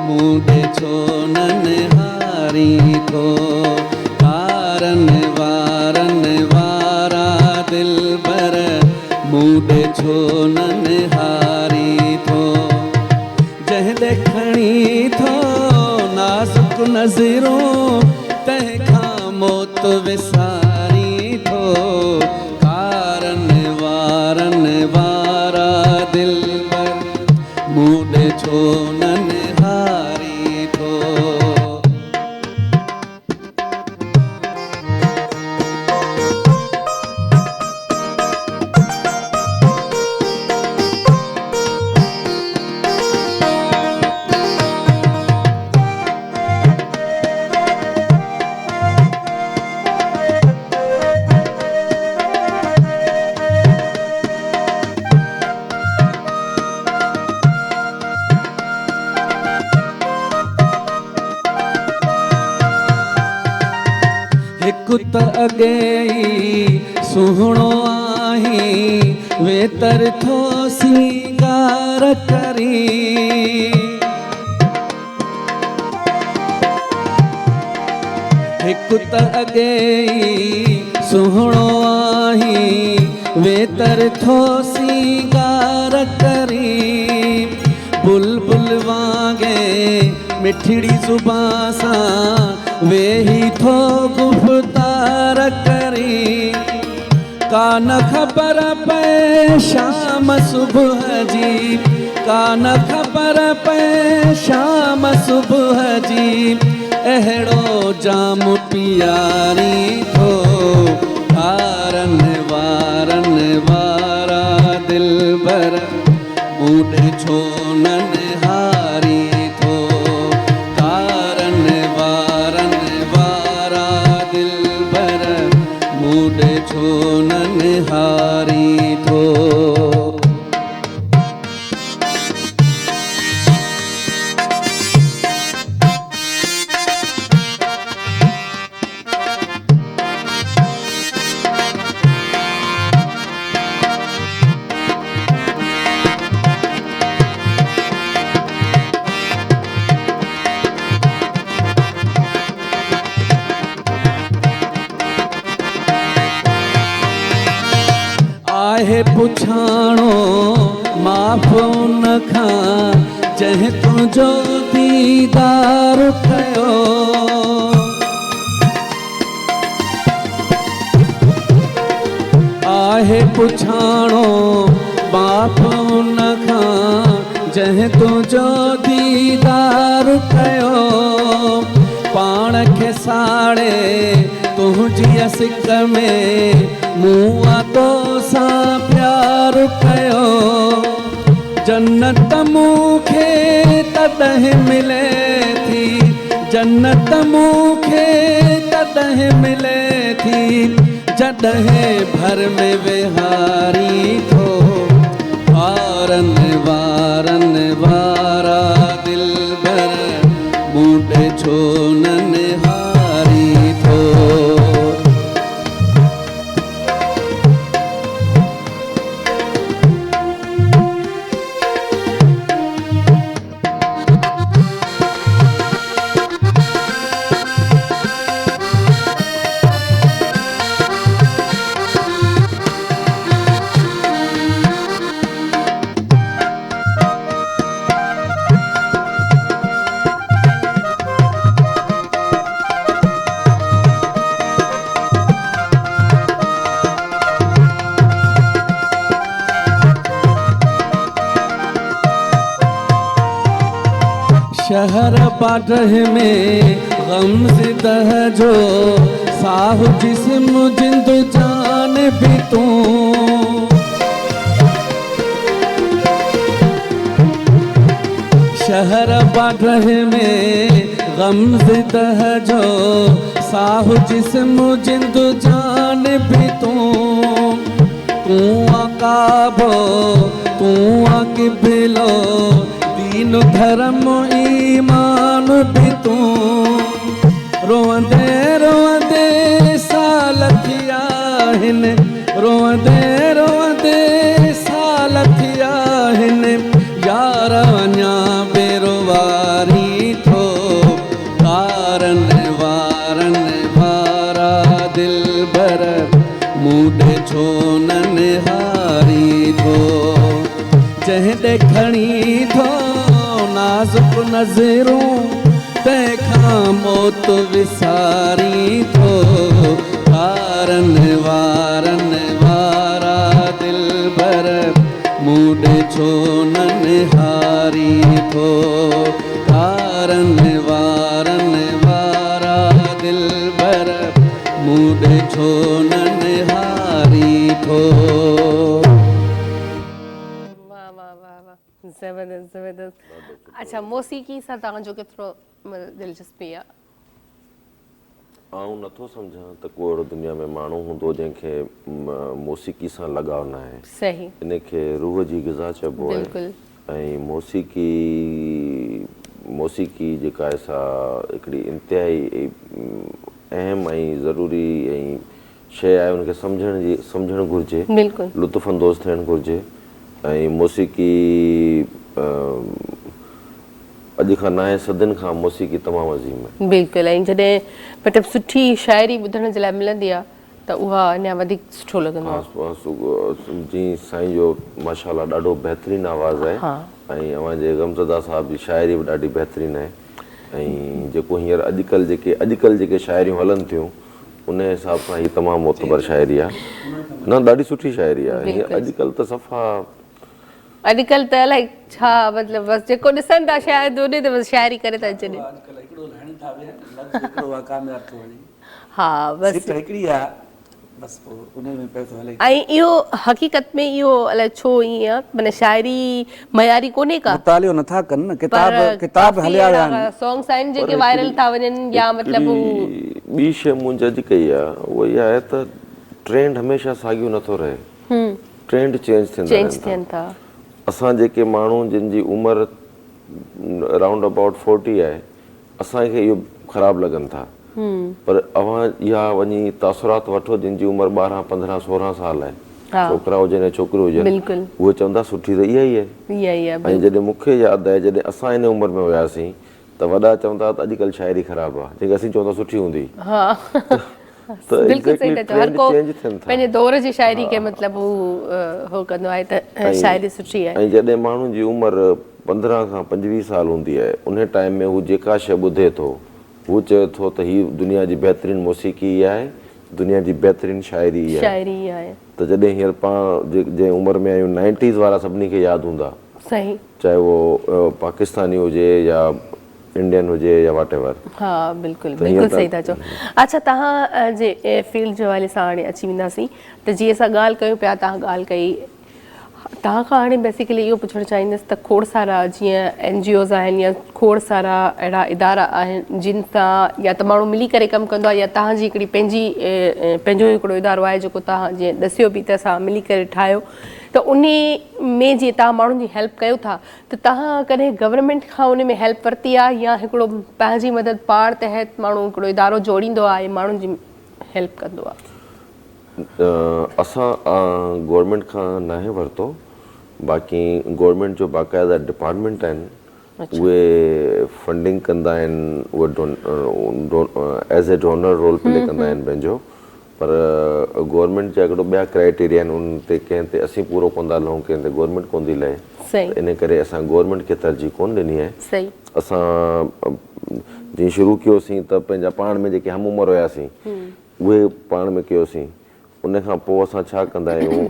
मूंखे छो न निहारी थो, कारन वारन वारा दिल पर मूंखे छो न निहारी थो, जंहिं खणी थो नाज़ुक नज़रों तंहिंखां मौत विसारी थो, कारन वारन वारा दिल पर मूंखे छो न निहारी थो। हिकु त अॻे ई सुहिणो आहीं, वेतर थो सिंगार करी, कुत अॻे सुहिणो आहीं वेतर थो सिंगार करी बुलबुल वांगे मिठड़ी ज़ुबान सां वेही थो गुफ़्तार करी कान ख़बर पए शाम सुबुह जी कान ख़बर पए शाम सुबुह जी अहिड़ो जाम पियारी थो हारन वारन वारा दिलबर मूड छो न निहारी थो तारन वारन वारा दिलबर मूड छो न निहारी थो आहे पुछाणो माफ़ उन खां जंहिं तुंहिंजो दीदार कयो आहे पुछाणो माफ़ उन खां जंहिं तुंहिंजो दीदार कयो पाण खे साड़े तुंहिंजी सिक में मूं तो सां प्यार कयो जन्नत मूंखे तॾहिं मिले थी जन्नत मूंखे तॾहिं मिले थी जॾहिं भर में विहारी थो वारन वारन वारा दिलबर मूड छो न निहारी थो शहर बाडह में गम ज़िदह जो साहु जिस्म जिंद जान भी तूं शहर बाडह में गम ज़िदह जो साहु जिस्म जिंद जान भी तूं तूं काबो तूं किबिलो दीन धर्म ईमान भी तूं रोंदे रोंदे साल थिया हिन रोंदे रोंदे साल थिया हिन यार अञा बेरोवारी थो तारन वारन वारा दिलबर मूड छो न निहारी थो जंहिं ॾे खणी थो नाज़ुक नज़रूं तंहिंखां मौत विसारी थो तारन वारन वारा दिलबर मूड छो न निहारी थो तारन वारन वारा दिलबर मूड छो न निहारी थो ज़बरदस्त ज़बरदस्त अच्छा मौसीक़ी सां तव्हांजो केतिरो दिलचस्पी आहे आउं नथो सम्झां त को अहिड़ो दुनिया में माण्हू हूंदो जंहिंखे मौसीक़ी सां लगाव न आहे सही इनखे रूह जी ग़िज़ा चइबो आहे बिल्कुलु ऐं मौसीक़ी जेका आहे सा हिकिड़ी इंतिहाई अहम ऐं ज़रूरी ऐं शइ आहे उनखे सम्झणु घुरिजे बिल्कुलु लुत्फ़ अंदोज़ थियणु घुरिजे ऐं मौसीक़ी अॼु खां 9 सदियुनि खां मौसीक़ी तमामु अज़ीम आहे। बिल्कुलु, ऐं जॾहिं मतिलबु सुठी शाइरी ॿुधण जे लाइ मिलंदी आहे त उहा अञा वधीक सुठो लॻंदो आहे। जीअं साईं जो माशाल्लाह ॾाढो बहितरीनु आवाज़ु आहे ऐं अव्हांजे गमज़दा साहिब जी शाइरी बि ॾाढी बहितरीनु आहे ऐं जेको हींअर अॼुकल्ह जेके शाइरियूं हलनि थियूं उन हिसाब सां हीअ तमामु मोतबर शाइरी आहे, न ॾाढी सुठी शाइरी आहे। हीअं अॼुकल्ह त सफ़ा अॼुकल्ह त अलाए छा मतिलबु बसि जेको ॾिसनि था शायदि ओॾे ते बसि शाइरी करे था अचनि। हा बसि, ऐं इहो हक़ीक़त में इहो अलाए छो ईअं आहे, माना शाइरी मयारी कोन्हे का, मुतालियो नथा कनि न, किताब हलिया विया आहिनि, सॉन्ग्स आहिनि जेके वायरल था वञनि या मतिलबु ॿी शइ मूं जज कई आहे उहा इहा आहे त ट्रेंड हमेशह साॻियो नथो रहे, ट्रेंड चेंज थियनि था। असां जेके माण्हू जिन जी उमिरि अराउंड अबाउट 40 आहे असांखे इहो ख़राबु लॻनि था, पर अव्हां इहा वञी तासुरात वठो जिन जी उमिरि 12, 15, 16 साल आहे, छोकिरा हुजनि या छोकिरियूं हुजनि, उहे चवंदा सुठी त इहा ई आहे। ऐं जॾहिं मूंखे यादि आहे जॾहिं असां इन उमिरि में हुयासीं त वॾा चवंदा त अॼुकल्ह शाइरी ख़राबु आहे, जेके असीं चवंदा सुठी हूंदी। पंहिंजे दौर जी शाइरी खे मतिलबु हो कंदो आहे त शाइरी सुठी आहे। ऐं जॾहिं माण्हू जी उमिरि 15 खां 25 साल हूंदी आहे उन टाइम में हू जेका शइ ॿुधे थो हू चए थो त हीअ दुनिया जी बहितरीनु मौसीक़ी आहे, दुनिया जी बहितरीनु शाइरी आहे। त जॾहिं हींअर पाण जंहिं उमिरि में आहियूं 90s वारा सभिनी खे यादि हूंदा, सही, चाहे उहो पाकिस्तानी हुजे या इंडियन हुजे या वॉट एवर। हा बिल्कुलु बिल्कुलु सही था चओ। अच्छा, तव्हां जे फील्ड जे हवाले सां हाणे अची वेंदासीं त जीअं असां ॻाल्हि कयूं पिया, तव्हां ॻाल्हि कई, तव्हां खां हाणे बेसिकली इहो पुछणु चाहींदसि त खोड़ सारा जीअं NGOs आहिनि या खोड़ सारा अहिड़ा इदारा आहिनि जिन सां या त माण्हू मिली करे कमु कंदो आहे या तव्हांजी हिकिड़ी पंहिंजो हिकिड़ो इदारो आहे जेको तव्हां जीअं ॾसियो बि त असां मिली करे ठाहियो, त उन में जीअं तव्हां माण्हुनि जी हेल्प कयो था त तव्हां कॾहिं गवर्नमेंट खां उन में हेल्प वरिती आहे या हिकिड़ो पंहिंजी मदद पाण तहत माण्हू हिकिड़ो इदारो जोड़ींदो आहे माण्हुनि जी हेल्प कंदो आहे? असां गवर्नमेंट खां नाहे वरितो, बाक़ी गवर्नमेंट जो बाक़ाइदा डिपार्टमेंट आहिनि उहे फंडिंग कंदा आहिनि, उहे as a donor role play कंदा आहिनि पंहिंजो, पर गवर्नमेंट जा हिकिड़ो ॿिया क्राइटेरिया आहिनि उन ते कंहिं ते असीं पूरो कोन था लहूं, कंहिं ते गवर्नमेंट कोन थी लहे, इन करे असां गवर्नमेंट खे तरजीह कोन ॾिनी आहे। असां जीअं शुरू कयोसीं त पंहिंजा पाण में जेके हम उमिरि हुयासीं उहे पाण में कयोसीं, उन खां पोइ असां छा कंदा आहियूं,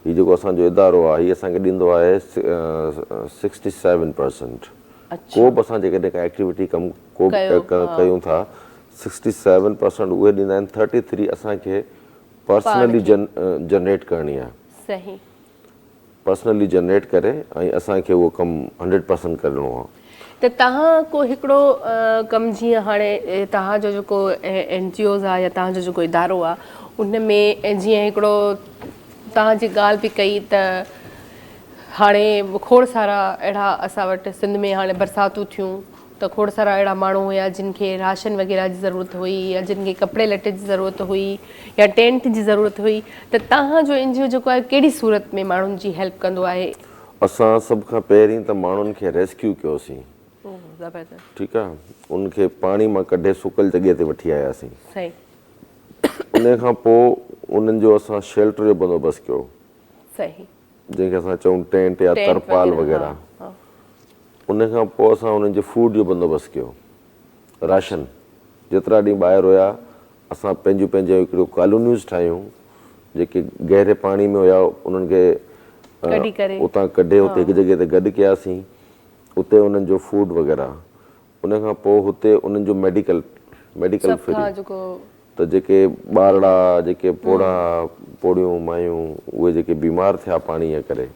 हीउ जेको असांजो इदारो आहे हीअ असांखे ॾींदो आहे 67%। को बि असां जेकॾहिं का एक्टिविटी कमु को कयूं था 67% उहे ॾींदा आहिनि, 33 असांखे पर्सनली जनरेट करणी आहे, पर्सनली जनरेट करे ऐं असांखे उहो कमु 100% करिणो आहे। त तव्हां को हिकिड़ो कमु जीअं हाणे तव्हांजो जेको NGOs आहे या तव्हांजो जेको इदारो आहे उन में जीअं हिकिड़ो तव्हांजी ॻाल्हि बि कई त हाणे खोड़ सारा अहिड़ा असां वटि सिंध में हाणे बरसातूं थियूं त खोड़ सारा अहिड़ा माण्हू हुया जिन खे राशन वग़ैरह जी ज़रूरत हुई या जिन खे कपिड़े लटे जी ज़रूरत हुई या टेंट जी ज़रूरत हुई, त तव्हांजो NGO जेको आहे कहिड़ी सूरत में माण्हुनि जी हेल्प कंदो आहे? असां सभ खां पहिरीं त माण्हुनि खे रेस्क्यू कयोसीं, ठीकु आहे, उनखे पाणी मां कढे सुकल जॻह ते वठी आयासीं, उन खां पोइ उन्हनि जो असां शेल्टर जो बंदोबस्तु कयो, जंहिंखे असां चऊं टेंट या तरपाल वग़ैरह, उन खां पोइ असां उन्हनि जे फूड जो बंदोबस्तु कयो, राशन जेतिरा ॾींहं ॿाहिरि हुया असां पंहिंजो हिकिड़ो कॉलोनियूज़ ठाहियूं जेके गहरे पाणी में हुया, उन्हनि खे उतां कढे हुते हिकु जॻह ते गॾु कयासीं, उते उन्हनि जो फूड वग़ैरह, उन खां पोइ हुते उन्हनि जो मेडिकल फ्री, त जेके ॿारड़ा जेके पोड़ियूं मायूं उहे जेके बीमार थिया पाणीअ करे,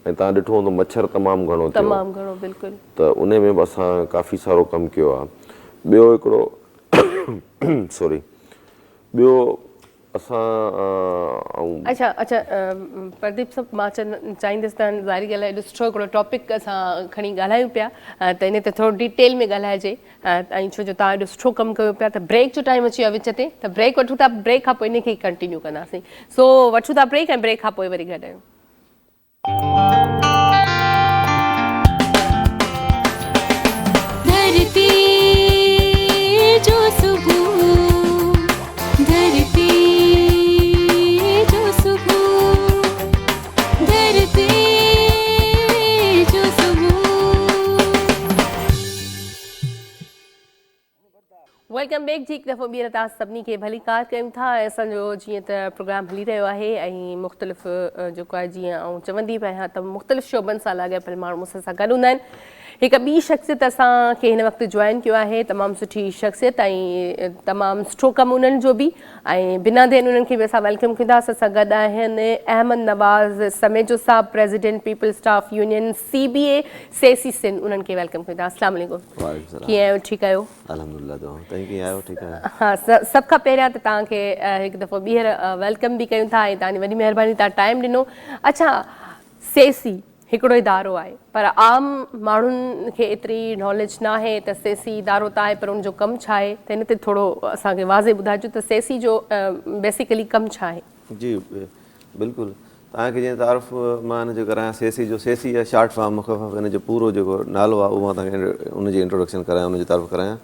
ऐं तव्हां ॾिठो हूंदो मच्छर तमामु घणो थियो, त उन में बि असां काफ़ी सारो कमु कयो आहे। ॿियो हिकिड़ो ॿियो असां अच्छा प्रदीप साहब, मां चाहींदसि त ज़ाहिरी ॻाल्हि आहे एॾो सुठो हिकिड़ो टॉपिक असां खणी ॻाल्हायूं पिया त इन ते थोरो डिटेल में ॻाल्हाइजे, ऐं छो जो तव्हां एॾो सुठो कमु कयो पिया, त ब्रेक जो टाइम अची वियो आहे विच ते, त ब्रेक वठूं था, ब्रेक खां पोइ इन खे ई कंटिन्यू कंदासीं। सो वठूं था ब्रेक ऐं ब्रेक खां पोइ वरी गॾु आहियूं। वेलकम बैक जी। हिकु दफ़ो ॿीहर तव्हां सभिनी खे भली कार कयूं था। ऐं असांजो जीअं त प्रोग्राम हली रहियो आहे ऐं मुख़्तलिफ़ जेको आहे जीअं आउं चवंदी पई आहियां त मुख़्तलिफ़ शोबनि सां लाॻापियल माण्हू मूंसां सां गॾु हूंदा आहिनि। हिकु ॿी शख़्सियत असांखे हिन वक़्तु जॉइन कयो आहे, तमामु सुठी शख़्सियत ऐं तमामु सुठो कमु उन्हनि जो बि, ऐं बिना देन उन्हनि खे बि असां वेलकम कंदासीं। असां गॾु आहिनि अहमद नवाज़ समेजो साहब, प्रेसिडेंट पीपल स्टाफ यूनियन CBA सेसी सिंध। उन्हनि खे वेलकम कंदा। अस्सलाम वालेकुम, कीअं आहियो? ठीकु आहियो? अल्हम्दुलिल्लाह दुआ। तव्हां कीअं आहियो? ठीकु आहियो? हाँ, सभ खां पहिरियां त तव्हांखे हिकु दफ़ो ॿीहर वेलकम बि कयूं था ऐं तव्हांजी वॾी महिरबानी, तव्हां टाइम ॾिनो। अच्छा, सेसी हिकिड़ो इदारो आहे पर आम माण्हुनि खे एतिरी नॉलेज न आहे त सेसी इदारो त आहे पर उनजो कमु छा आहे, त हिन ते थोरो असांखे वाज़े ॿुधाइजो त सेसी जो बेसिकली कमु छा आहे। जी बिल्कुलु, तव्हांखे जीअं तारीफ़ मां हिन जो करायां सेसी जो। सेसी या शॉर्ट फॉर्म मुख़फ़फ़ हिन जो पूरो जेको नालो आहे उहो मां तव्हांखे उनजी इंट्रोडक्शन करायां, उनजी तारीफ़ करायां।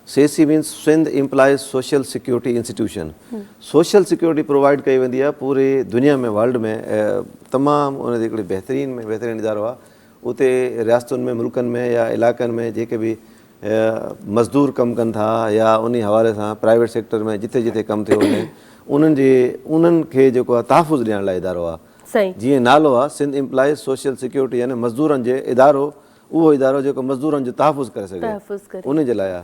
SESSI means Sindh employees social security institution. Social security provide कई वेंदी आहे पूरे दुनिया में, वर्ल्ड में। तमामु उनजी हिकिड़ी बहितरीनु इदारो आहे। उते रियासतुनि में, मुल्कनि में या इलाइक़नि में जेके बि मज़दूर कमु कनि था या उन हवाले सां प्राइवेट सेक्टर में जिथे जिथे कमु थियो वञे उन्हनि खे जेको आहे तहफ़ुज़ ॾियण लाइ इदारो आहे। जीअं नालो आहे सिंध एम्प्लॉइज सोशल सिक्योरिटी, यानी मज़दूरनि जे इदारो, उहो इदारो जेको मज़दूरनि जो तहफ़ुज़ करे सघे उन जे लाइ आहे।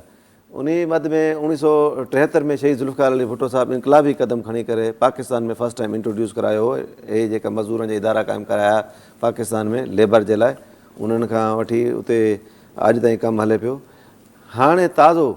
उन मद में 1973 में शहीद ज़ुल्फ़िकार अली भुट्टो साहब इनकलाबी क़दम खणी करे पाकिस्तान में फर्स्ट टाइम इंट्रोड्यूस करायो हो। हे जेका मज़दूरनि जा इदारा क़ाइमु कराया पाकिस्तान में लेबर जे लाइ, उन्हनि खां वठी उते अॼु ताईं कमु हले पियो। हाणे ताज़ो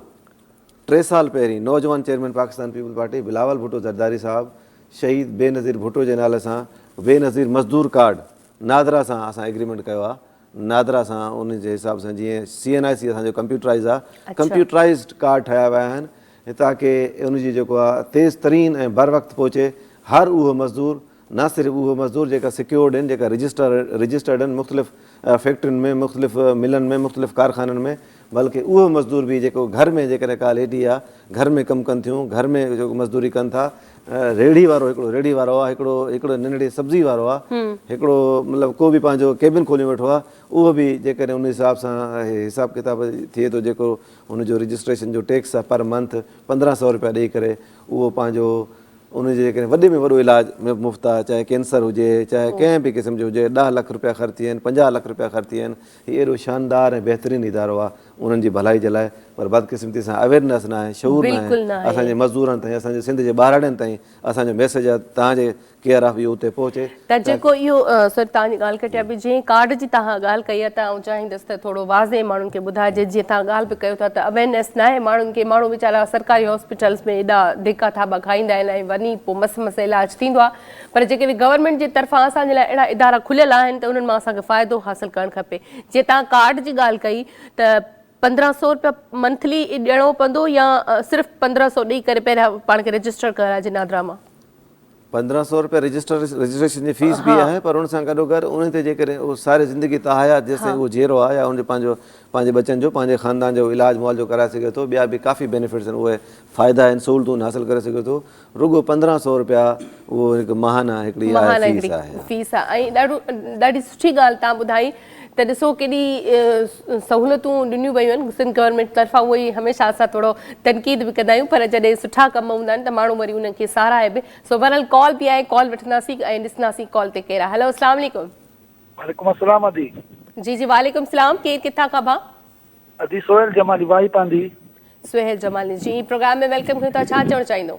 3 साल पहिरीं नौजवान चेयरमैन पाकिस्तान पीपल पार्टी बिलावल भुट्टो ज़रदारी साहब शहीद बेनज़ीर भुट्टो जे नाले सां बेनज़ीर मज़दूर कार्ड नादरा सां असां एग्रीमेंट कयो आहे। नादरा सां उन जे हिसाब सां जीअं CNIC असांजो कंप्यूटराइज़ आहे, कंप्यूटराइज़्ड कार्ड ठाहिया विया आहिनि ताकी उनजी जेको आहे तेज़ तरीन ऐं बर वक़्तु पहुचे। हर उहो मज़दूर, न सिर्फ़ु उहो मज़दूर जेका सिक्योर्ड आहिनि, जेका रजिस्टर्ड आहिनि मुख़्तलिफ़ फैक्ट्रियुनि में, मुख़्तलिफ़ मिलनि में, मुख़्तलिफ़ कारखाननि में, बल्कि उहो मज़दूर बि जेको घर में जेकॾहिं का लेडी आहे, घर में कमु कनि थियूं, घर में जेको मज़दूरी कनि था, रेड़ी वारो हिकिड़ो रेड़ी वारो आहे, हिकिड़ो नंढड़ी सब्ज़ी वारो आहे, हिकिड़ो मतिलबु को बि पंहिंजो केबिन खोले वेठो आहे, उहो बि जेकॾहिं उन हिसाब सां हिसाब किताब थिए थो, जेको उनजो रजिस्ट्रेशन जो टैक्स आहे पर मंथ 1500 रुपया ॾेई करे उहो पंहिंजो उनजे जेकॾहिं वॾे में वॾो इलाज में मुफ़्त आहे, चाहे कैंसर हुजे, चाहे कंहिं बि क़िस्म जो हुजे, 10 लाख रुपया ख़र्च थियनि, 50 लाख रुपया ख़र्च थियनि। हीउ एॾो शानदार ऐं बहितरीनु इदारो आहे उन्हनि जी भलाई जे लाइ। पर बदकिस्मती सां अवेयरनेस न आहे, शऊर न आहे असांजे मज़दूरनि ताईं, असांजे सिंध जे ॿारड़नि ताईं असांजो मैसेज आहे तव्हांजे केयर ऑफ इहो उते पहुचे। त जेको इहो सर तव्हांजी ॻाल्हि कटिया बि, जंहिं कार्ड जी तव्हां ॻाल्हि कई आहे त आउं चाहींदसि त थोरो वाज़े माण्हुनि खे ॿुधाइजे। जीअं तव्हां ॻाल्हि बि कयो था त अवेयरनेस न आहे माण्हुनि खे, माण्हू वीचारा सरकारी हॉस्पिटल्स में एॾा धिका थाबा खाईंदा आहिनि ऐं वञी पोइ मस इलाजु थींदो आहे। पर जेके बि गवर्नमेंट जे तरफ़ां असांजे लाइ अहिड़ा इदारा खुलियल आहिनि त उन्हनि मां असांखे फ़ाइदो हासिलु करणु खपे। जीअं तव्हां कार्ड जी ॻाल्हि कई त 1500 रुपया मंथली ॾियणो पवंदो या सिर्फ़ु 1500 ॾेई करे पहिरियां पाण खे रजिस्टर कराइजे नादरा मां? 1500 रुपया रजिस्ट्रेशन जी फीस भी है, पर उन सां गॾोगॾु उन ते जेकॾहिं उहो सारी ज़िंदगी तहाया जेसिताईं उहो जीरो आहे या उनजो पंहिंजे बचनि जो, पंहिंजे ख़ानदान जो इलाज मुआवज़ो कराए सघे थो, ॿिया बि काफ़ी बेनिफिट्स आहिनि, उहे फ़ाइदा आहिनि, सहूलियतूं हासिलु करे सघे थो। रुगो 1500 रुपया उहो हिकु महाना हिकिड़ी फीस आहे। ऐं ॾाढी सुठी ॻाल्हि तव्हां ॿुधाई त ॾिसो केॾी सहूलियतूं ॾिनियूं वयूं आहिनि सिंध गवर्नमेंट तरफ़ां। उहो ई हमेशह असां थोरो तनक़ीद बि कंदा आहियूं, पर जॾहिं सुठा कम हूंदा आहिनि त माण्हू वरी उन्हनि खे साराहे बि। सो बहरहाल कॉल बि आहे, कॉल वठंदासीं ऐं ॾिसंदासीं कॉल ते केरु आहे। हेलो, अस्सलाम वालेकुम। वालेकुम अस्सलाम अदी। जी जी वालेकुम सलाम। केरु किथां खां भाउ? अदी सोहेल जमाली वाही पांदी। सोहेल जमाली जी, प्रोग्राम में वेलकम कयो था, छा चवणु चाहींदो?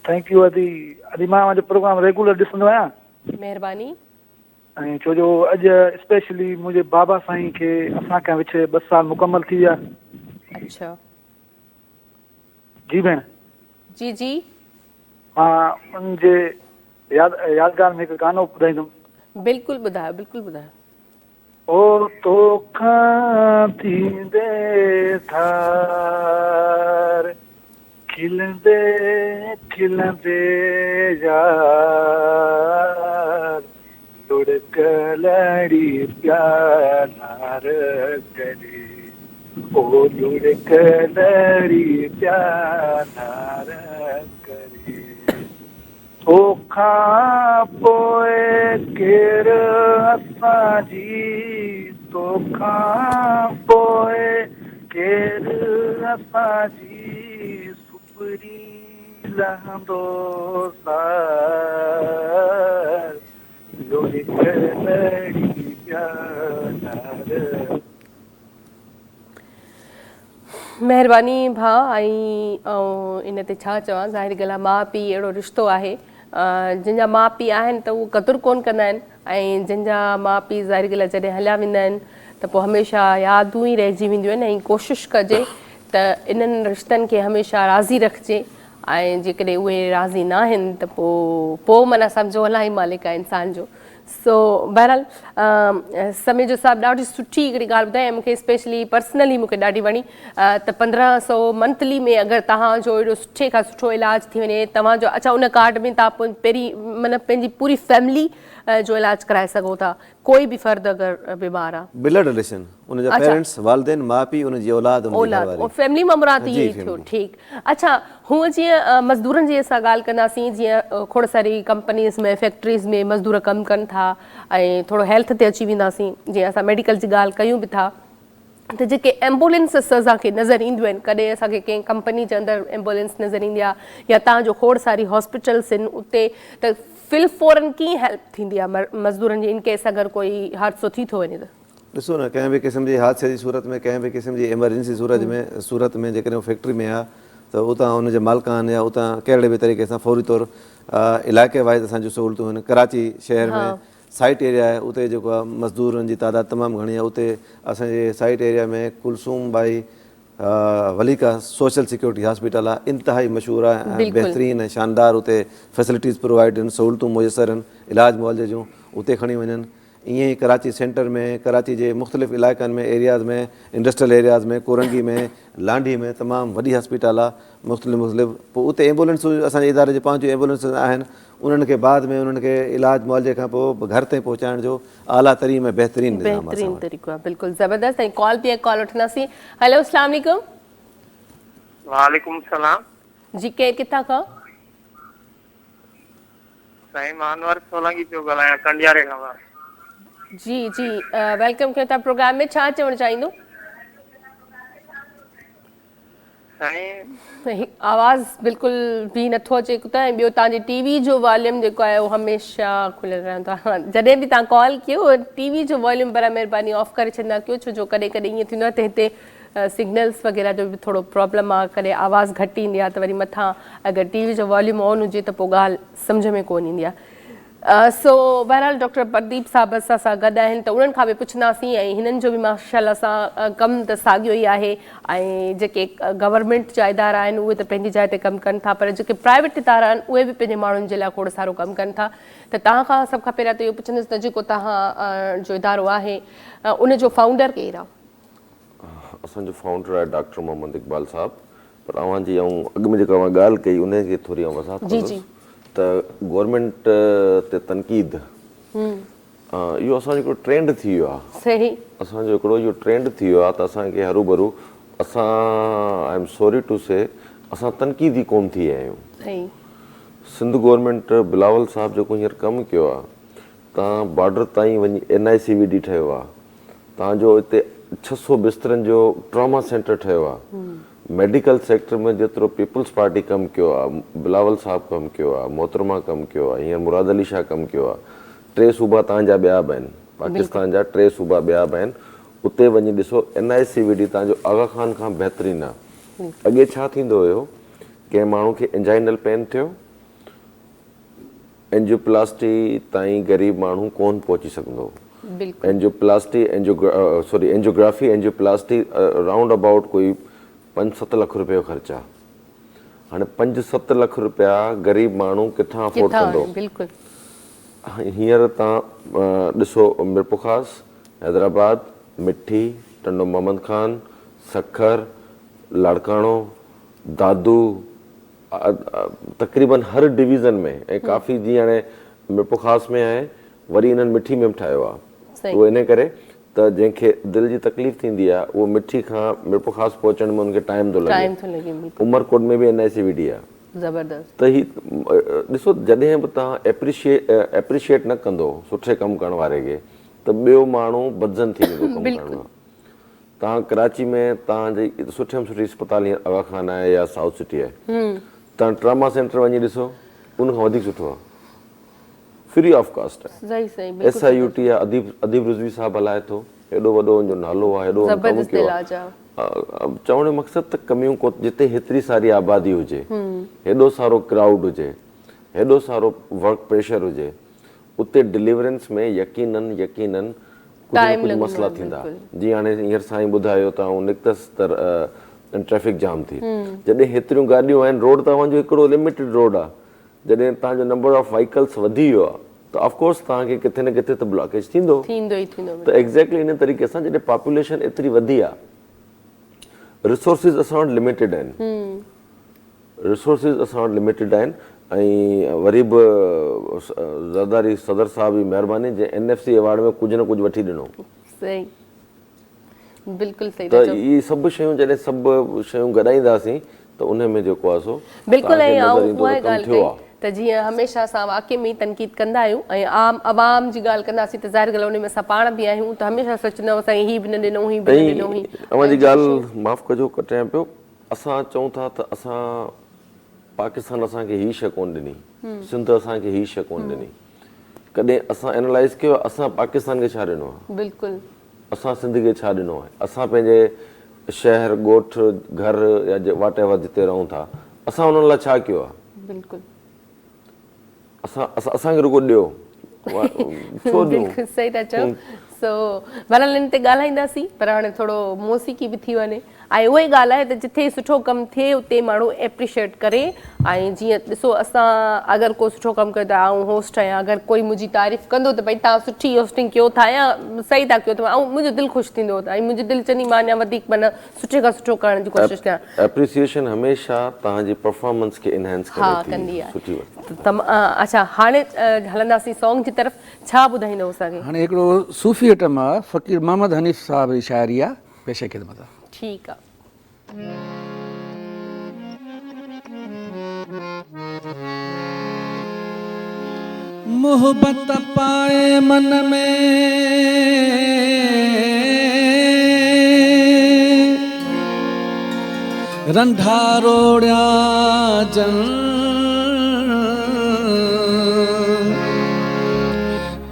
थैंक यू अदी। अदी मां मुंहिंजो प्रोग्राम रेगुलर ॾिसंदो आहियां। महिरबानी। ऐं छो जो अॼु स्पेशली मुंहिंजे बाबा साईं खे असांखे विछे 2 साल मुकमल थी विया। अच्छा जी भेण। जी जी। मां उनजे यादगार में हिकु गानो ॿुधाईंदुमि। बिल्कुलु ॿुधायो, बिल्कुलु ॿुधायो। ओ तोखां थींदे धार खिलंदे खिलंदे यार लुढ़क लड़ी प्यार करे, ओ लुढ़क लड़ी प्यार करे, तोखां पोइ केरु असांजी, तोखां पोइ केरु असांजी लहंदो सार जो हिक लड़ी प्यार। महिरबानी भाउ ऐं इन ते छा चवां, ज़ाहिर ॻाल्हि आहे माउ पीउ अहिड़ो रिश्तो आहे जिन जा माउ पीउ आहिनि त उहो क़दुरु कोन कंदा आहिनि ऐं जिन जा माउ पीउ ज़ाहिर ॻाल्हि आहे जॾहिं हलिया वेंदा आहिनि त पोइ हमेशह यादूं ई रहिजी वेंदियूं आहिनि ऐं कोशिशि कजे त इन्हनि रिश्तनि खे हमेशह राज़ी रखिजे ऐं जेकॾहिं उहे राज़ी न आहिनि त पोइ माना सम्झो अलाह ई मालिक आहे इंसान जो। सो बहरहाल समय जो हिसाब ॾाढी सुठी हिकिड़ी ॻाल्हि ॿुधाई ऐं मूंखे स्पेशली पर्सनली मूंखे ॾाढी वणी त 1500 मंथली में अगरि तव्हांजो एॾो सुठे खां सुठो इलाजु थी वञे तव्हांजो, अच्छा उन कार्ड में तव्हां पहिरीं मतिलबु पंहिंजी पूरी फैमिली जो इलाजु कराए सघो था, कोई बि फ़र्द अगरि बीमार आहे? ब्लड रिलेशन, उनजा पेरेंट्स वालिदैन माउ पीउ उनजी औलाद फैमिली मेंबरां थी थियो। ठीकु, अच्छा हूअं जीअं मज़दूरनि जी असां ॻाल्हि कंदासीं, जीअं खोड़ सारी कंपनीज़ में फैक्ट्रीज़ में मज़दूर कमु कनि था ऐं थोरो हेल्थ ते अची वेंदासीं, जीअं असां मेडिकल जी ॻाल्हि कयूं बि था त जेके एम्बुलेंसिस असांखे नज़र ईंदियूं आहिनि, कॾहिं असांखे कंहिं कंपनी जे अंदरि एम्बुलेंस नज़र ईंदी आहे या तव्हांजो खोड़ सारी हॉस्पिटल्स आहिनि उते, त फिल फौरन कीअं हेल्प थींदी आहे मज़दूरनि जी इन केस अगरि कोई हादसो थी थो वञे त? ॾिसो न, कंहिं बि क़िस्म जे हादसे जी सूरत में, कंहिं बि क़िस्म जी एमरजेंसी सूरत में जेकॾहिं फैक्ट्री में आहे त उतां उनजे मालिकान या उतां कहिड़े बि तरीक़े सां फौरी तौरु इलाइक़े वाइज़ असांजूं सहूलियतूं आहिनि। कराची शहर में साइट एरिया आहे, उते जेको आहे मज़दूरनि जी तादाद तमामु घणी आहे। उते असांजे साइट एरिया में कुलसूम भाई वलीका सोशल सिक्योरिटी हॉस्पिटल आहे, इंतिहाई मशहूरु आहे, बहितरीनु ऐं शानदार उते फैसिलिटीज़ प्रोवाइड आहिनि, सहूलियतूं मुयसरु आहिनि इलाज मुआलजे जूं, उते खणी वञनि। ईअं ई कराची सेंटर में, कराची जे मुख़्तलिफ़ इलाइक़नि में, एरियाज़ में, इंडस्ट्रियल एरियाज़ में, कोरंगी में, लांडी में तमामु वॾी हॉस्पिटल आहे मुख़्तलिफ़। पोइ उते एम्बुलेंसूं असांजे इदारे जी पंहिंजूं एम्बुलेंसिस आहिनि, उन्हनि खे बाद में उन्हनि खे इलाज मुआलजे खां पोइ घर ताईं पहुचाइण जो आला तरीन में बहितरीनु तरीक़ो आहे। बिल्कुलु ज़बरदस्त। ऐं कॉल बि कॉल वठंदासीं। हेलो, अस्सलाम वालेकुम। वालेकुम सलाम जी, केरु किथां खां? साईं मां अनवर सोलंकी पियो ॻाल्हायां कंडियारे खां। जी जी, वेलकम कयो था प्रोग्राम में। छा चवणु चाहींदो? साईं आवाज़ बिल्कुलु बि नथो अचे त, ऐं ॿियो तव्हांजी टीवी जो वॉल्यूम जेको आहे उहो हमेशह खुलियल रहंदो आहे। जॾहिं बि तव्हां कॉल कयो टीवी जो वॉल्यूम पर महिरबानी ऑफ करे छॾंदा कयो, छो जो कॾहिं कॾहिं ईअं थींदो आहे त हिते सिग्नल्स वग़ैरह जो बि थोरो प्रॉब्लम आहे, कॾहिं आवाज़ु घटि ईंदी आहे त वरी मथां अगरि टीवी जो वॉल्यूम ऑन हुजे त पोइ ॻाल्हि सम्झ में कोन ईंदी आहे। सो बहरहाल डॉक्टर प्रदीप साहब असां सां गॾु आहिनि त उन्हनि खां बि पुछंदासीं ऐं हिननि जो बि माशाअल्लाह सां कमु त साॻियो ई आहे ऐं जेके गवर्नमेंट जा इदारा आहिनि उहे त पंहिंजी जाइ ते कमु कनि था, पर जेके प्राइवेट इदारा आहिनि उहे बि पंहिंजे माण्हुनि जे लाइ खोड़ सारो कमु कनि था। त तव्हां खां सभ खां पहिरियां त इहो पुछंदसि त जेको तव्हां जो इदारो आहे उनजो फाउंडर केरु आहे? असांजो फाउंडर आहे डॉक्टर मोहम्मद इकबाल साहब, पर अवां जी अॻु में जेका ॻाल्हि कई उनखे थोरी वज़ाहत कंदुसि त गवर्नमेंट ते तनक़ीद इहो असांजो हिकिड़ो ट्रेंड थी वियो आहे। सही, असांजो हिकिड़ो इहो ट्रेंड थी वियो आहे त असांखे हरू भरू असां आई एम सॉरी टू से असां तनक़ीदी कोन थी विया आहियूं। सिंध गवर्नमेंट बिलावल साहब जेको हींअर कमु कयो आहे, तव्हां बॉर्डर ताईं वञी NICVD ठहियो आहे, तव्हांजो हिते 600 बिस्तरनि जो ट्रॉमा सेंटर ठहियो आहे, मेडिकल सेक्टर में जेतिरो पीपल्स पार्टी कमु कयो आहे, बिलावल साहब कमु कयो आहे, मोहतरमा कमु कयो आहे, हींअर मुराद अली शाह कमु कयो आहे, 3 सूबा तव्हांजा ॿिया बि आहिनि, पाकिस्तान जा 3 सूबा ॿिया बि आहिनि, उते वञी ॾिसो NICVD तव्हांजो आगा खान खां बहितरीनु आहे। अॻे छा थींदो हुयो, कंहिं माण्हू खे इंजाइनल पेन थियो, एंजियोप्लास्टी ताईं ग़रीब माण्हू कोन पहुची सघंदो, एंजियोग्राफी एंजियोप्लास्टी राउंड अबाउट कोई 5-7 लख रुपए जो ख़र्च आहे। हाणे 5-7 लख रुपया ग़रीब माण्हू किथां अफोर्ड कंदो? हींअर तव्हां ॾिसो मिरपुखास, हैदराबाद, मिठी, टंडो मोहम्मद खान, सखर, लाड़काणो, दादू, तक़रीबन हर डिवीज़न में ऐं काफ़ी जीअं हाणे मिरपुखास में आहे, वरी इन्हनि मिठी में बि ठाहियो आहे। उहो इन करे त जंहिंखे दिलि जी तकलीफ़ थींदी आहे उहो मिठी खां मिरपुखास पहुचण में उनखे टाइम थो लॻे। उमरकोट में बि NICVD आहे। ज़बरदस्त। त ही ॾिसो, जॾहिं बि तव्हां एप्रिशिएट न कंदो सुठे कमु करण वारे खे त ॿियो माण्हू बदज़न थी वेंदो कमु करण लाइ। तव्हां कराची में तव्हांजी सुठे में सुठी अस्पताल आगा खान आहे या साउथ सिटी आहे, तव्हां ट्रामा सेंटर वञी ॾिसो, उन खां वधीक सुठो आहे, फ्री ऑफ कास्ट आहे। सही सही बिल्कुलु SIUT आहे, अदीब रिज़वी साहब हलाए थो, हेॾो वॾो हुनजो नालो आहे, हेॾो कमु ज़बरदस्त कयो इलाज आहे। आहे। चवण जो मक़सदु त कमियूं को जिते हेतिरी सारी आबादी हुजे, हेॾो सारो क्राउड हुजे, हेॾो सारो वर्क प्रेशर हुजे, उते डिलीवरेंस में यकीनन कुझु न कुझु मसइला थींदा। जीअं हाणे हींअर साईं ॿुधायो त आऊं निकितसि त ट्रैफिक जाम थी, जॾहिं हेतिरियूं गाॾियूं आहिनि, रोड तव्हांजो हिकिड़ो लिमिटेड रोड आहे, जॾहिं तव्हांजो नंबर ऑफ व्हीकल्स वधी वियो आहे त ऑफकोर्स तव्हांखे किथे न किथे त ब्लॉकेज थींदो ई त एग्ज़ैक्टली इन तरीक़े सां जॾहिं पॉपुलेशन एतिरी वधी आहे, रिसोर्सिस असां वटि लिमिटेड आहिनि, ऐं वरी बि ज़रदारी सदर साहब जी महिरबानी जे NFC अवार्ड में कुझु न कुझु वठी ॾिनो। सही बिल्कुलु सही त इहे सभु शयूं जॾहिं सभु शयूं गॾाईंदासीं त उन में जेको आहे सो बिल्कुलु। ऐं उहा ॻाल्हि कई त जीअं हमेशह असां वाक़ई में तनक़ीद कंदा आहियूं ऐं आम अवाम जी ॻाल्हि कंदासीं त ज़ाहिर ॻाल्हि उन में असां पाण बि आहियूं त हमेशह सोचंदा आहियूं असां हीअ बि न ॾिनो, हीअ बि न ॾिनो। अवां जी ॻाल्हि माफ़ु कजो कटियां पियो, असां चऊं था त असां पाकिस्तान असांखे हीअ शइ कोन ॾिनी, सिंध असांखे हीअ शइ कोन ॾिनी, कॾहिं असां एनालाइज़ कयो असां पाकिस्तान खे छा ॾिनो आहे, बिल्कुलु असां सिंध खे छा ॾिनो आहे, असां पंहिंजे शहर ॻोठ घर या वाट एवर जिते रहूं था असां उन्हनि लाइ छा कयो आहे, बिल्कुलु असांखे रुगो ॾियो, छो ॾियूं। सही था चओ। सो बहरहाल इन ते ॻाल्हाईंदासीं, पर हाणे थोरो मौसीक़ी बि थी वञे। ऐं उहा ई ॻाल्हि आहे त जिथे सुठो कमु थिए उते माण्हू एप्रिशिएट करे। ऐं जीअं ॾिसो असां अगरि को सुठो कमु कयो त आऊं होस्ट आहियां, अगरि कोई मुंहिंजी तारीफ़ कंदो त भई तव्हां सुठी होस्टिंग कयो था या सही था कयो था, ऐं मुंहिंजो दिलि ख़ुशि थींदो ऐं मुंहिंजो दिलि चवंदी मां अञा वधीक माना सुठे खां सुठो करण जी कोशिशि कयां। एप्रिसिएशन हमेशह तव्हांजी परफॉर्मेंस खे इनहेंस कंदी आहे। अच्छा हाणे हलंदासीं सॉन्ग जी तरफ़, छा ॿुधाईंदव असांखे? हाणे हिकिड़ो सूफ़ी आइटम आहे, फ़क़ीर मोहम्मद हनीफ़ साहब जी शाइरी आहे, पेश ख़िदमत आहे। ठीकु आहे। मोहब्बत पाए मन में रंधा रोड़िया जन,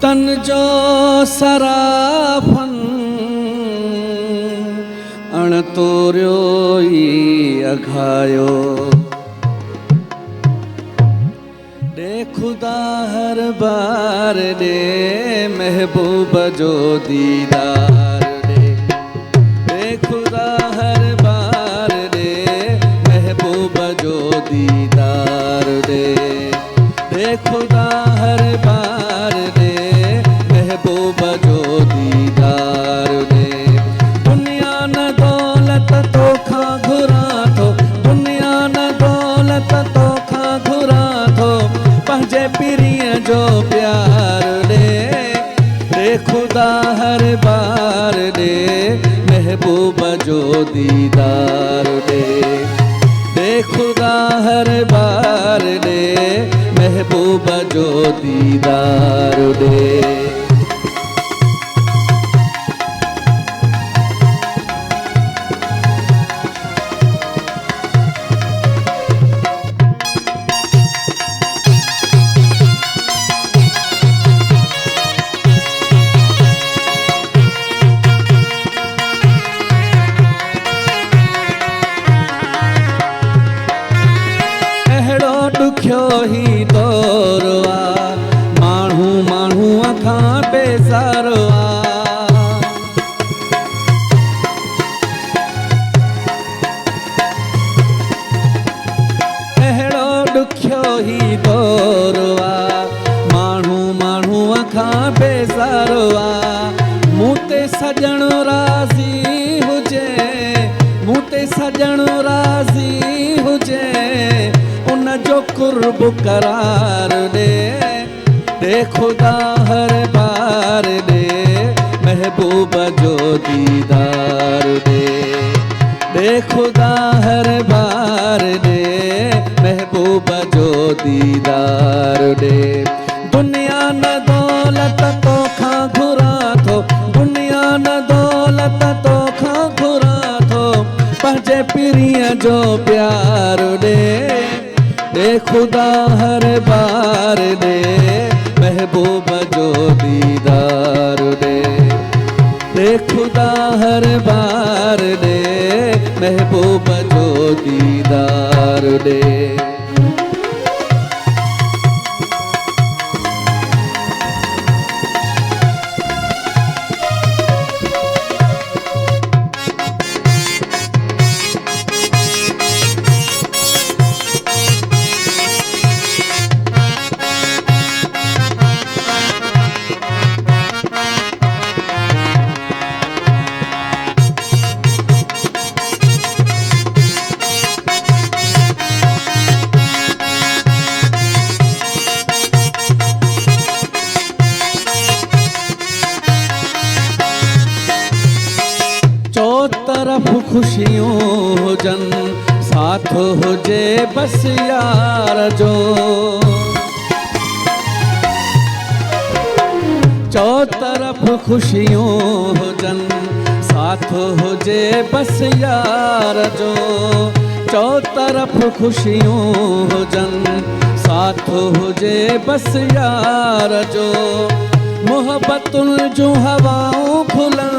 तन जो सराफन अण तोरियो ई अघायो, दे खुदा हर बार दे महबूब जो दीदार दे खुदा हर बार दे महबूब जो दीदार दे खुदा हर बार दे महबूब जो दीदार दे। दुनिया न दौलत तो खा घुरा थो, दुनिया न दौलत तो खा घुरा थो, पंहिंजे पीरीअ जो प्यार दे खुदा हर बार दे महबूब जो दीदार दे खुदा हर बार दे महबूब जो दीदार दे। ॾुखियो ही दौरु आहे, माण्हू माण्हूअ खां बेज़ारो आहे, अहिड़ो ॾुखियो ही दौरु आहे, माण्हू माण्हूअ खां बेज़ारो आहे। मूं ते सॼणो राज़ी हुजे, मूं ते सॼणो राज़ी हुजे, उन जो कुर्ब करार दे खुदा हर बार दे महबूब जो दीदार दे खुदा हर बार दे महबूब जो दीदार दे। दुनिया न दौलत तो खा घुरा थो, दुनिया न दौलत तो खा घुरा थो, पंहिंजे पीरीअ जो प्यार दे खुदा हर बार दे महबूब जो दीदार दे खुदा हर बार दे महबूब जो दीदार दे। तरफ खुशियों हुजन साथ हुजे बस यार जो चौ तरफ खुशियों हुजन साथ हुजे बस यार जो चौ तरफ खुशियों हुजन साथ हुजे बस यार जो मोहब्बतुन जो हवाओं खुलन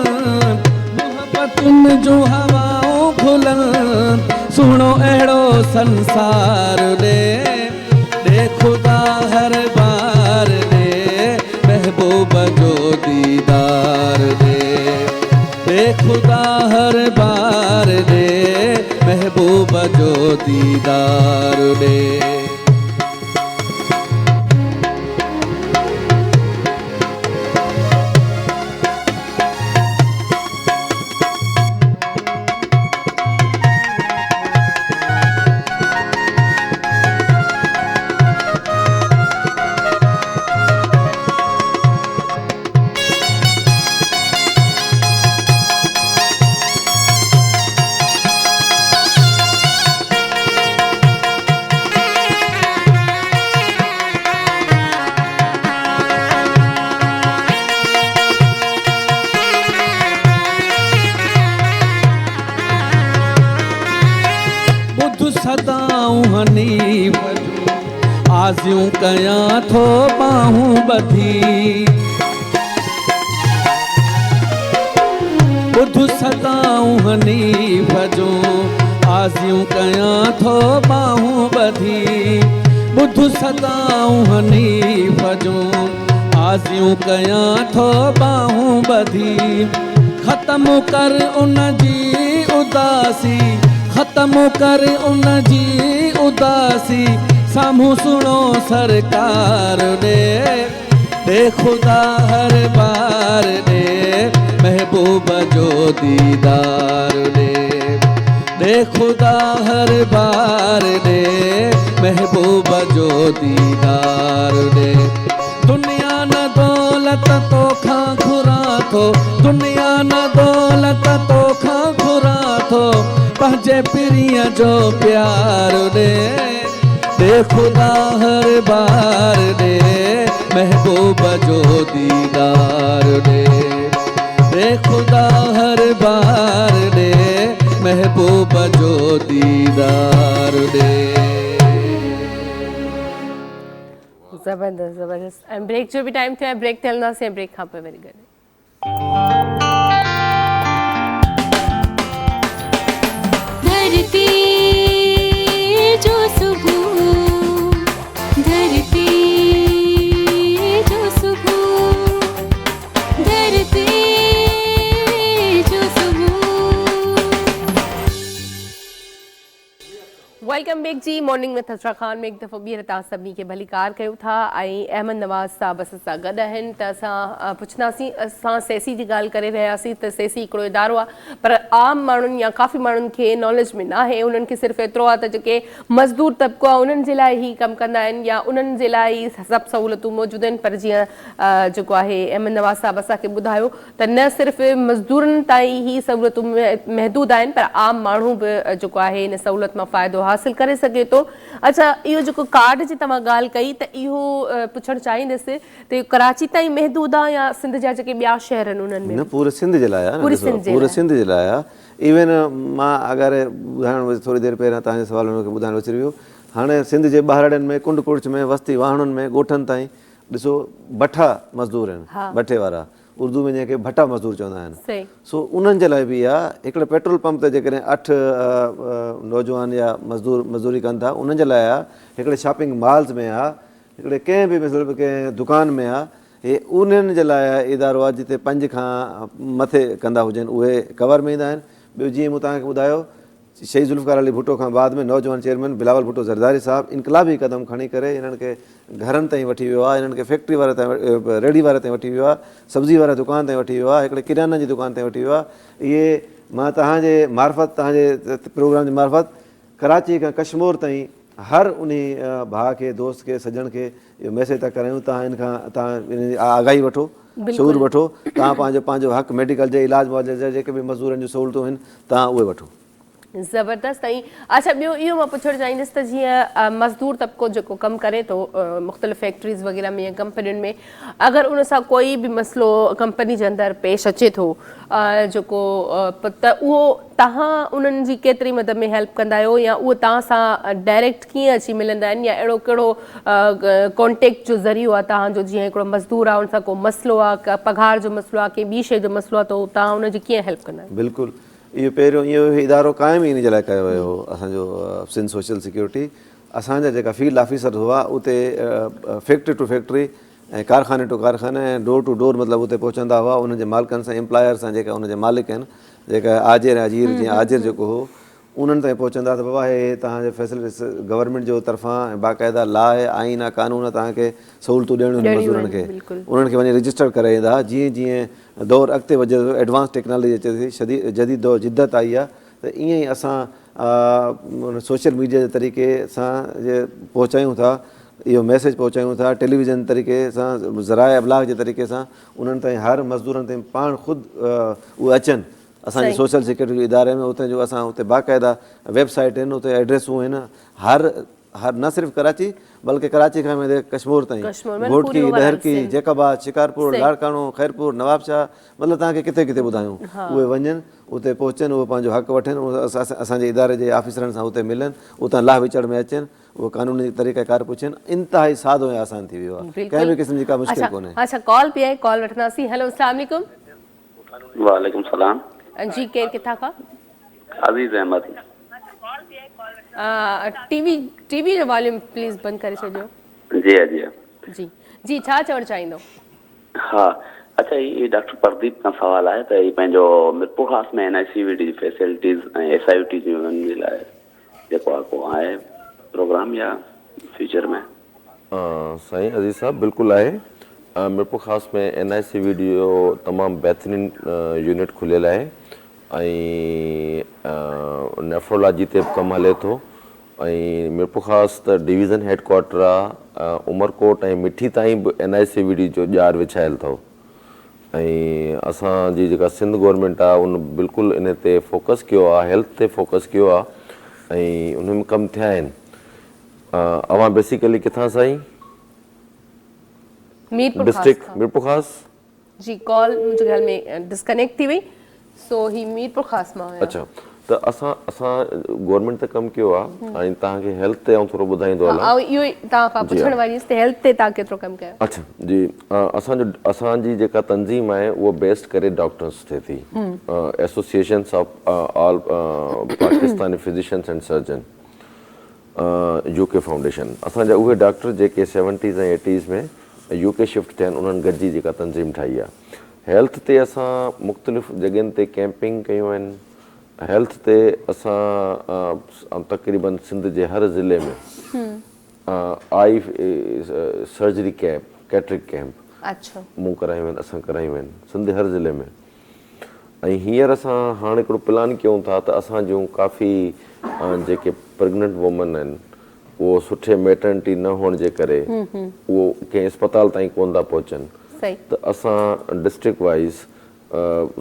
तुम जो हवाओं खुलन सुनो अहिड़ो संसार दे खुदा हर बार दे महबूब जो दीदार दे खुदा हर बार दे महबूब जो दीदार दे। सदाऊं हनीफ जो आज़ियूं कयां थो बाहूं बधी ॿुध सदाऊं हनीफ जो आज़ियूं कयां थो बाहूं बधी ॿुध सदाऊं हनीफ जो आज़ियूं कयां थो बाहूं बधी ख़त्म कर उन जी उदासी ख़त्म कर उन जी उदासी साम्हूं सुणो सरकार दे खुदा हर बार दे महबूब जो दीदार दे खुदा हर बार दे महबूब जो दीदार दे। दुनिया न दौलत तो खां घुरा थो दुनिया न दौलत तो खां घुरा थो पंहिंजे पिरीअ जो प्यार दे खुदा हर बार दे महबूब जो दीदार दे खुदा हर बार दे महबूब जो दीदार दे। ज़बरदस्त ज़बरदस्त ऐं ब्रेक जो बि टाइम थियो आहे ब्रेक ते हलंदासीं ऐं ब्रेक खां पोइ वरी गॾु धरती जो सुबह धरती जो सुबह धरती जो सुबह। Welcome back G morning with Asra Khan में एक दफ़ो ॿीहर तव्हां सभिनी खे भली कार कयूं था ऐं अहमद नवाज़ साहब असां सां गॾु आहिनि त असां पुछंदासीं असां सेसी जी ॻाल्हि करे रहियासीं त सेसी हिकिड़ो इदारो आहे पर आम माण्हुनि या काफ़ी माण्हुनि खे नॉलेज में न आहे उन्हनि खे सिर्फ़ु एतिरो आहे त जेके मज़दूर तबिको आहे उन्हनि जे लाइ ई कमु कंदा आहिनि या उन्हनि जे लाइ सभु सहूलियतूं मौजूदु आहिनि पर जीअं जेको आहे अहमद नवाज़ साहब असांखे ॿुधायो त न सिर्फ़ु मज़दूरनि ताईं ई सहूलियतूं महदूद आहिनि पर आम माण्हू बि जेको आहे इन सहूलियत मां फ़ाइदो हासिल करे सघे थो। अच्छा इहो जेको कार्ड जी तव्हां ॻाल्हि कई त इहो पुछणु चाहींदसि त इहो कराची ताईं महदूद आहे या सिंध जा जेके ॿिया शहर आहिनि उन्हनि में न पूरे सिंध जे लाइ आहे पूरे सिंध जे लाइ आहे। इवन मां अगरि ॿुधाइण थोरी देरि पहिरियां तव्हांजे सवाल खे ॿुधाइणु अची रहियो हाणे सिंध जे ॿाहिरनि में कुंड कुड़च में वस्ती वाहणुनि में ॻोठनि ताईं ॾिसो भठा मज़दूर आहिनि, भठे वारा, उर्दू में जंहिंखे भठा मज़दूर चवंदा आहिनि। सो उन्हनि जे लाइ बि आहे हिकिड़े पेट्रोल पंप ते जेकॾहिं 8 नौजवान या मज़दूरी कनि था, उन्हनि जे लाइ आहे हिकिड़े शॉपिंग मॉल्स में आहे, हिकिड़े कंहिं बि मतिलबु कंहिं दुकान में आहे, हे उन्हनि जे लाइ इदारो आहे जिते 5 खां मथे कंदा हुजनि उहे कवर में ईंदा आहिनि। ॿियो जीअं मूं तव्हांखे ॿुधायो शहीद ज़ुल्फ़िकार अली भुट्टो खां बाद में नौजवान चेयरमैन बिलावल भुट्टो ज़रदारी साहिबु इनकलाबी क़दम खणी करे हिननि खे घरनि ताईं वठी वियो आहे, हिननि खे फैक्ट्री वारे ताईं रेडी वारे ताईं वठी वियो आहे, सब्ज़ी वारे दुकान ताईं वठी वियो आहे, हिकिड़े किराना जी दुकान ताईं वठी वियो आहे। इहे मां तव्हांजे मार्फत, तव्हांजे प्रोग्राम जी मार्फत कराची खां कश्मीर ताईं हर उन भाउ खे, दोस्त खे, सजण खे इहो मैसेज था करायूं, तव्हां इन खां तव्हां आगाही वठो, शूर वठो, तव्हां पंहिंजो हक़ मेडिकल जे इलाज मुआवजे जे जेके बि मज़दूरनि जूं सहूलियतूं आहिनि तव्हां उहे वठो। ज़बरदस्त ऐं अच्छा ॿियो इहो मां पुछणु चाहींदसि त जीअं मज़दूर तबिको जेको कमु करे थो मुख़्तलिफ़ फैक्ट्रीज़ वग़ैरह में या कंपनियुनि में, अगरि उन सां कोई बि मसइलो कंपनी जे अंदरि पेश अचे थो जेको त उहो तव्हां उन्हनि जी केतिरी मदद में हेल्प कंदा आहियो, या उहो तव्हां सां डायरेक्ट कीअं अची मिलंदा आहिनि, या अहिड़ो कहिड़ो कॉन्टेक्ट जो ज़रियो आहे तव्हांजो, जीअं हिकिड़ो मज़दूर आहे उन सां को मसइलो आहे, पघार जो मसइलो आहे, कंहिं ॿी शइ जो मसइलो आहे, त तव्हां उनजी कीअं हेल्प कंदा आहियो? बिल्कुलु, इहो पहिरियों इहो इदारो क़ाइमु इन जे लाइ कयो वियो हो, असांजो सिंध सोशल सिक्योरिटी। असांजा जेका फील्ड ऑफिसर हुआ उते फैक्ट्री टू फैक्ट्री ऐं कारखाने टू कारखाने ऐं डोर टू डोर मतिलबु उते पहुचंदा हुआ, उन्हनि जे मालिकनि सां, एम्प्लॉयर सां, जेका उनजे मालिक आहिनि, जेका आजिर ऐं अजीर, जीअं आजिर जेको हो उन्हनि ताईं पहुचंदा त बाबा हे तव्हांजे फैसिलिटी गवर्नमेंट जो तरफ़ां ऐं बाक़ाइदा ला आहे, आइन आहे, कानून आहे, तव्हांखे सहूलियतूं ॾियणियूं आहिनि मज़दूरनि खे, उन्हनि खे वञी रजिस्टर करे ईंदा। जीअं जीअं दौरु अॻिते वधे थो, एडवांस टेक्नोलॉजी अचे थी, जदीद दौरु जिद्दत आई आहे, त ईअं ई असां सोशल मीडिया जे तरीक़े सां पहुचायूं था, इहो मैसेज पहुचायूं था, टेलीविज़न तरीक़े सां, ज़राए अबलाग जे तरीक़े सां उन्हनि ताईं, हर मज़दूरनि ताईं पाण ख़ुदि उहे अचनि असांजे सोशल सिक्योरिटी इदारे में। उते जो असां उते बाक़ाइदा वेबसाइट आहिनि, उते एड्रेसूं आहिनि, हर न सिर्फ़ु कराची बल्कि कराची खां कश्मीर ताईं, घोटकी, लहरकी, जैकाबाद, शिकारपुर, लाड़काणो, खैरपुर, नवाबशाह, मतिलबु तव्हांखे किथे किथे ॿुधायूं, उहे वञनि, उते पहुचनि, उहे पंहिंजो हक़ वठनि, असांजे इदारे जे ऑफिसरनि सां उते मिलनि, उतां लाह विचड़ में अचनि, उहो कानूनी तरीक़ेकार पुछनि। इंतिहाई सादो ऐं आसान थी वियो आहे, कंहिं बि क़िस्म जी का मुश्किल कोन्हे। अच्छा, कॉल पई आहे, कॉल वठंदासीं। हेलो, अस्सलाम वालेकुम। वालेकुम सलाम जी, केरु किथां खां? अज़ीज़ अहमद। टीवी जो वॉल्यूम प्लीज़ बंदि करे छॾियो। जी जी जी जी, छा चवणु चाहींदो? हा, अच्छा, ये डॉक्टर प्रदीप का सवाल आहे त ही पंहिंजो मिरपुर ख़ास में NICVD जी फैसिलिटीज़ ऐं SIUT जी उन्हनि जे लाइ जेको आहे को आहे प्रोग्राम या फ्यूचर में? साईं अज़ीज़ साहब, बिल्कुलु आहे। मिरपुर ख़ास में NICVD जो तमामु बहितरीन यूनिट खुलियल आहे ऐं नेफ्रोलॉजी ते बि कमु हले थो, ऐं मिरपुर ख़ास त डिवीज़न हेडक्वार्टर आहे, उमरकोट ऐं मिठी ताईं बि NICVD जो ॼार विछायल अथव। ऐं असांजी जेका सिंध गवर्नमेंट आहे उन बिल्कुलु इन ते फोकस कयो आहे, हेल्थ ते फोकस कयो आहे ऐं उन में कमु थिया आहिनि। अवां बेसिकली किथां साईं? डिस्ट्रिक्ट मिरपुर ख़ास। जी, कॉल मुंहिंजे ख़्याल में डिस्कनेक्ट थी वई, सो ही मीरपुर ख़ास मां हुया। अच्छा, त असां गवर्नमेंट ते कमु कयो आहे ऐं तव्हांखे हेल्थ ते थोरो ॿुधाईंदो हलां। इहो ई तव्हां खां पुछण वारी हुअसि त हेल्थ ते तव्हां केतिरो कमु कयो? अच्छा जी, असांजी जेका तंज़ीम आहे उहा बेस्ड करे डॉक्टर्स ते थी, associations of all Pakistani physicians and surgeon, UK foundation. असांजा उहे डॉक्टर जेके 70s ऐं 80s में UK शिफ्ट थिया आहिनि, उन्हनि गॾिजी जेका तंज़ीम ठाही आहे। हेल्थ ते असां मुख़्तलिफ़ जॻहियुनि ते कैंपिंग कयूं आहिनि। हेल्थ ते असां तक़रीबन सिंध जे हर ज़िले में आई सर्जरी कैंप, कैटरिक कैंप मूं करायूं आहिनि, असां करायूं आहिनि सिंध हर ज़िले में। ऐं हींअर असां हाणे हिकिड़ो प्लान कयूं था त असां जूं काफ़ी जेके प्रेग्नेंट वूमन आहिनि उहो सुठे मैटर्निटी न हुअण जे करे उहो कंहिं अस्पताल ताईं कोन था पहुचनि, त असां डिस्ट्रिक्ट वाइज़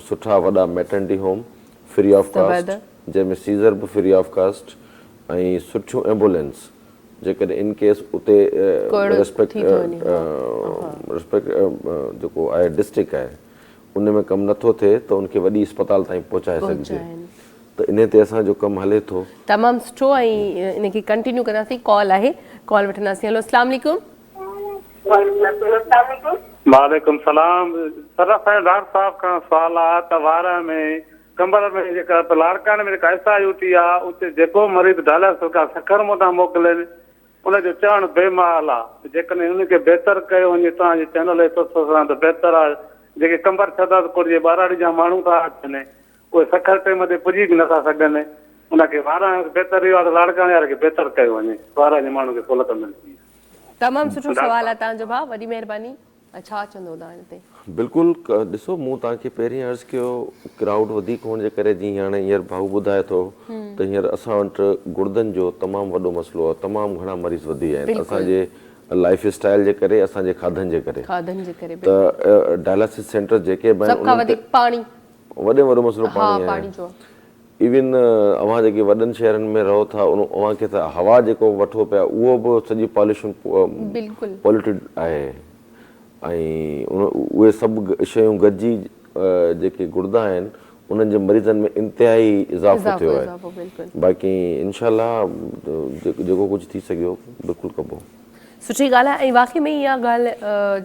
सुठा वॾा maternity home free of cost, जंहिंमें सीज़र बि फ्री ऑफ कास्ट ऐं सुठियूं एम्बुलेंस, जेकॾहिं इन केस उते रिस्पेक्ट जेको आहे डिस्ट्रिक्ट आहे उन में कमु नथो थिए त उनखे वॾी अस्पताल ताईं पहुचाए सघिजे। त इन ते असांजो कमु हले थो। तमामु सुठो ऐं इनखे कंटिन्यू कंदासीं। कॉल आहे, कॉल वठंदासीं। हेलो, अस्सलाम वालेकुम। वालेकुम सलाम। सर असांजे डॉक्टर साहब खां सवाल आहे त वार में कंबर में जेका लाड़काने में जेका SIUT आहे उते जेको मरीज़ डायलिसिस खां सखर मोटां मोकिलनि उनजो चवणु बेमाल आहे। जेकॾहिं उनखे बहितर कयो वञे तव्हांजे चैनल जे तरफ़ सां त बहितर आहे। जेके कंबर छदा कुरिजे ॿाराड़ी जा माण्हू था अचनि उहे सखर टाइम ते पुॼी बि नथा सघनि, उनखे वारनि खे बहितर इहो आहे त लाड़काणे वारे खे बहितर कयो वञे, वारनि जे माण्हू खे सहूलियत मिलंदी। तमामु सुठो सवाल आहे तव्हांजो भाउ, वॾी महिरबानी। छा चवंदो तव्हां हिन ते? बिल्कुलु ॾिसो, मूं तव्हांखे पहिरीं अर्ज़ु कयो क्राउड वधीक हुअण जे करे जीअं हाणे हींअर भाऊ ॿुधाए थो त हींअर असां वटि गुर्दनि जो तमामु वॾो मसइलो आहे, तमामु घणा मरीज़ वधी विया आहिनि असांजे लाइफ स्टाइल जे करे, असांजे खाधनि जे करे। त डायलिसिस सेंटर जेके बि आहिनि वॾे वॾो मसइलो पाणी आहे। इवन अव्हां जेके वॾनि शहरनि में रहो था अव्हांखे त हवा जेको वठो पिया उहो बि सॼी पॉल्यूटेड आहे ऐं उहे सभु शयूं गॾिजी जेके गुर्दा आहिनि उन्हनि जे मरीज़नि में इंतिहाई इज़ाफ़ो थियो आहे। बाक़ी इनशाला जेको कुझु थी सघियो बिल्कुलु कबो। सुठी ॻाल्हि आहे ऐं वाक़ई में इहा ॻाल्हि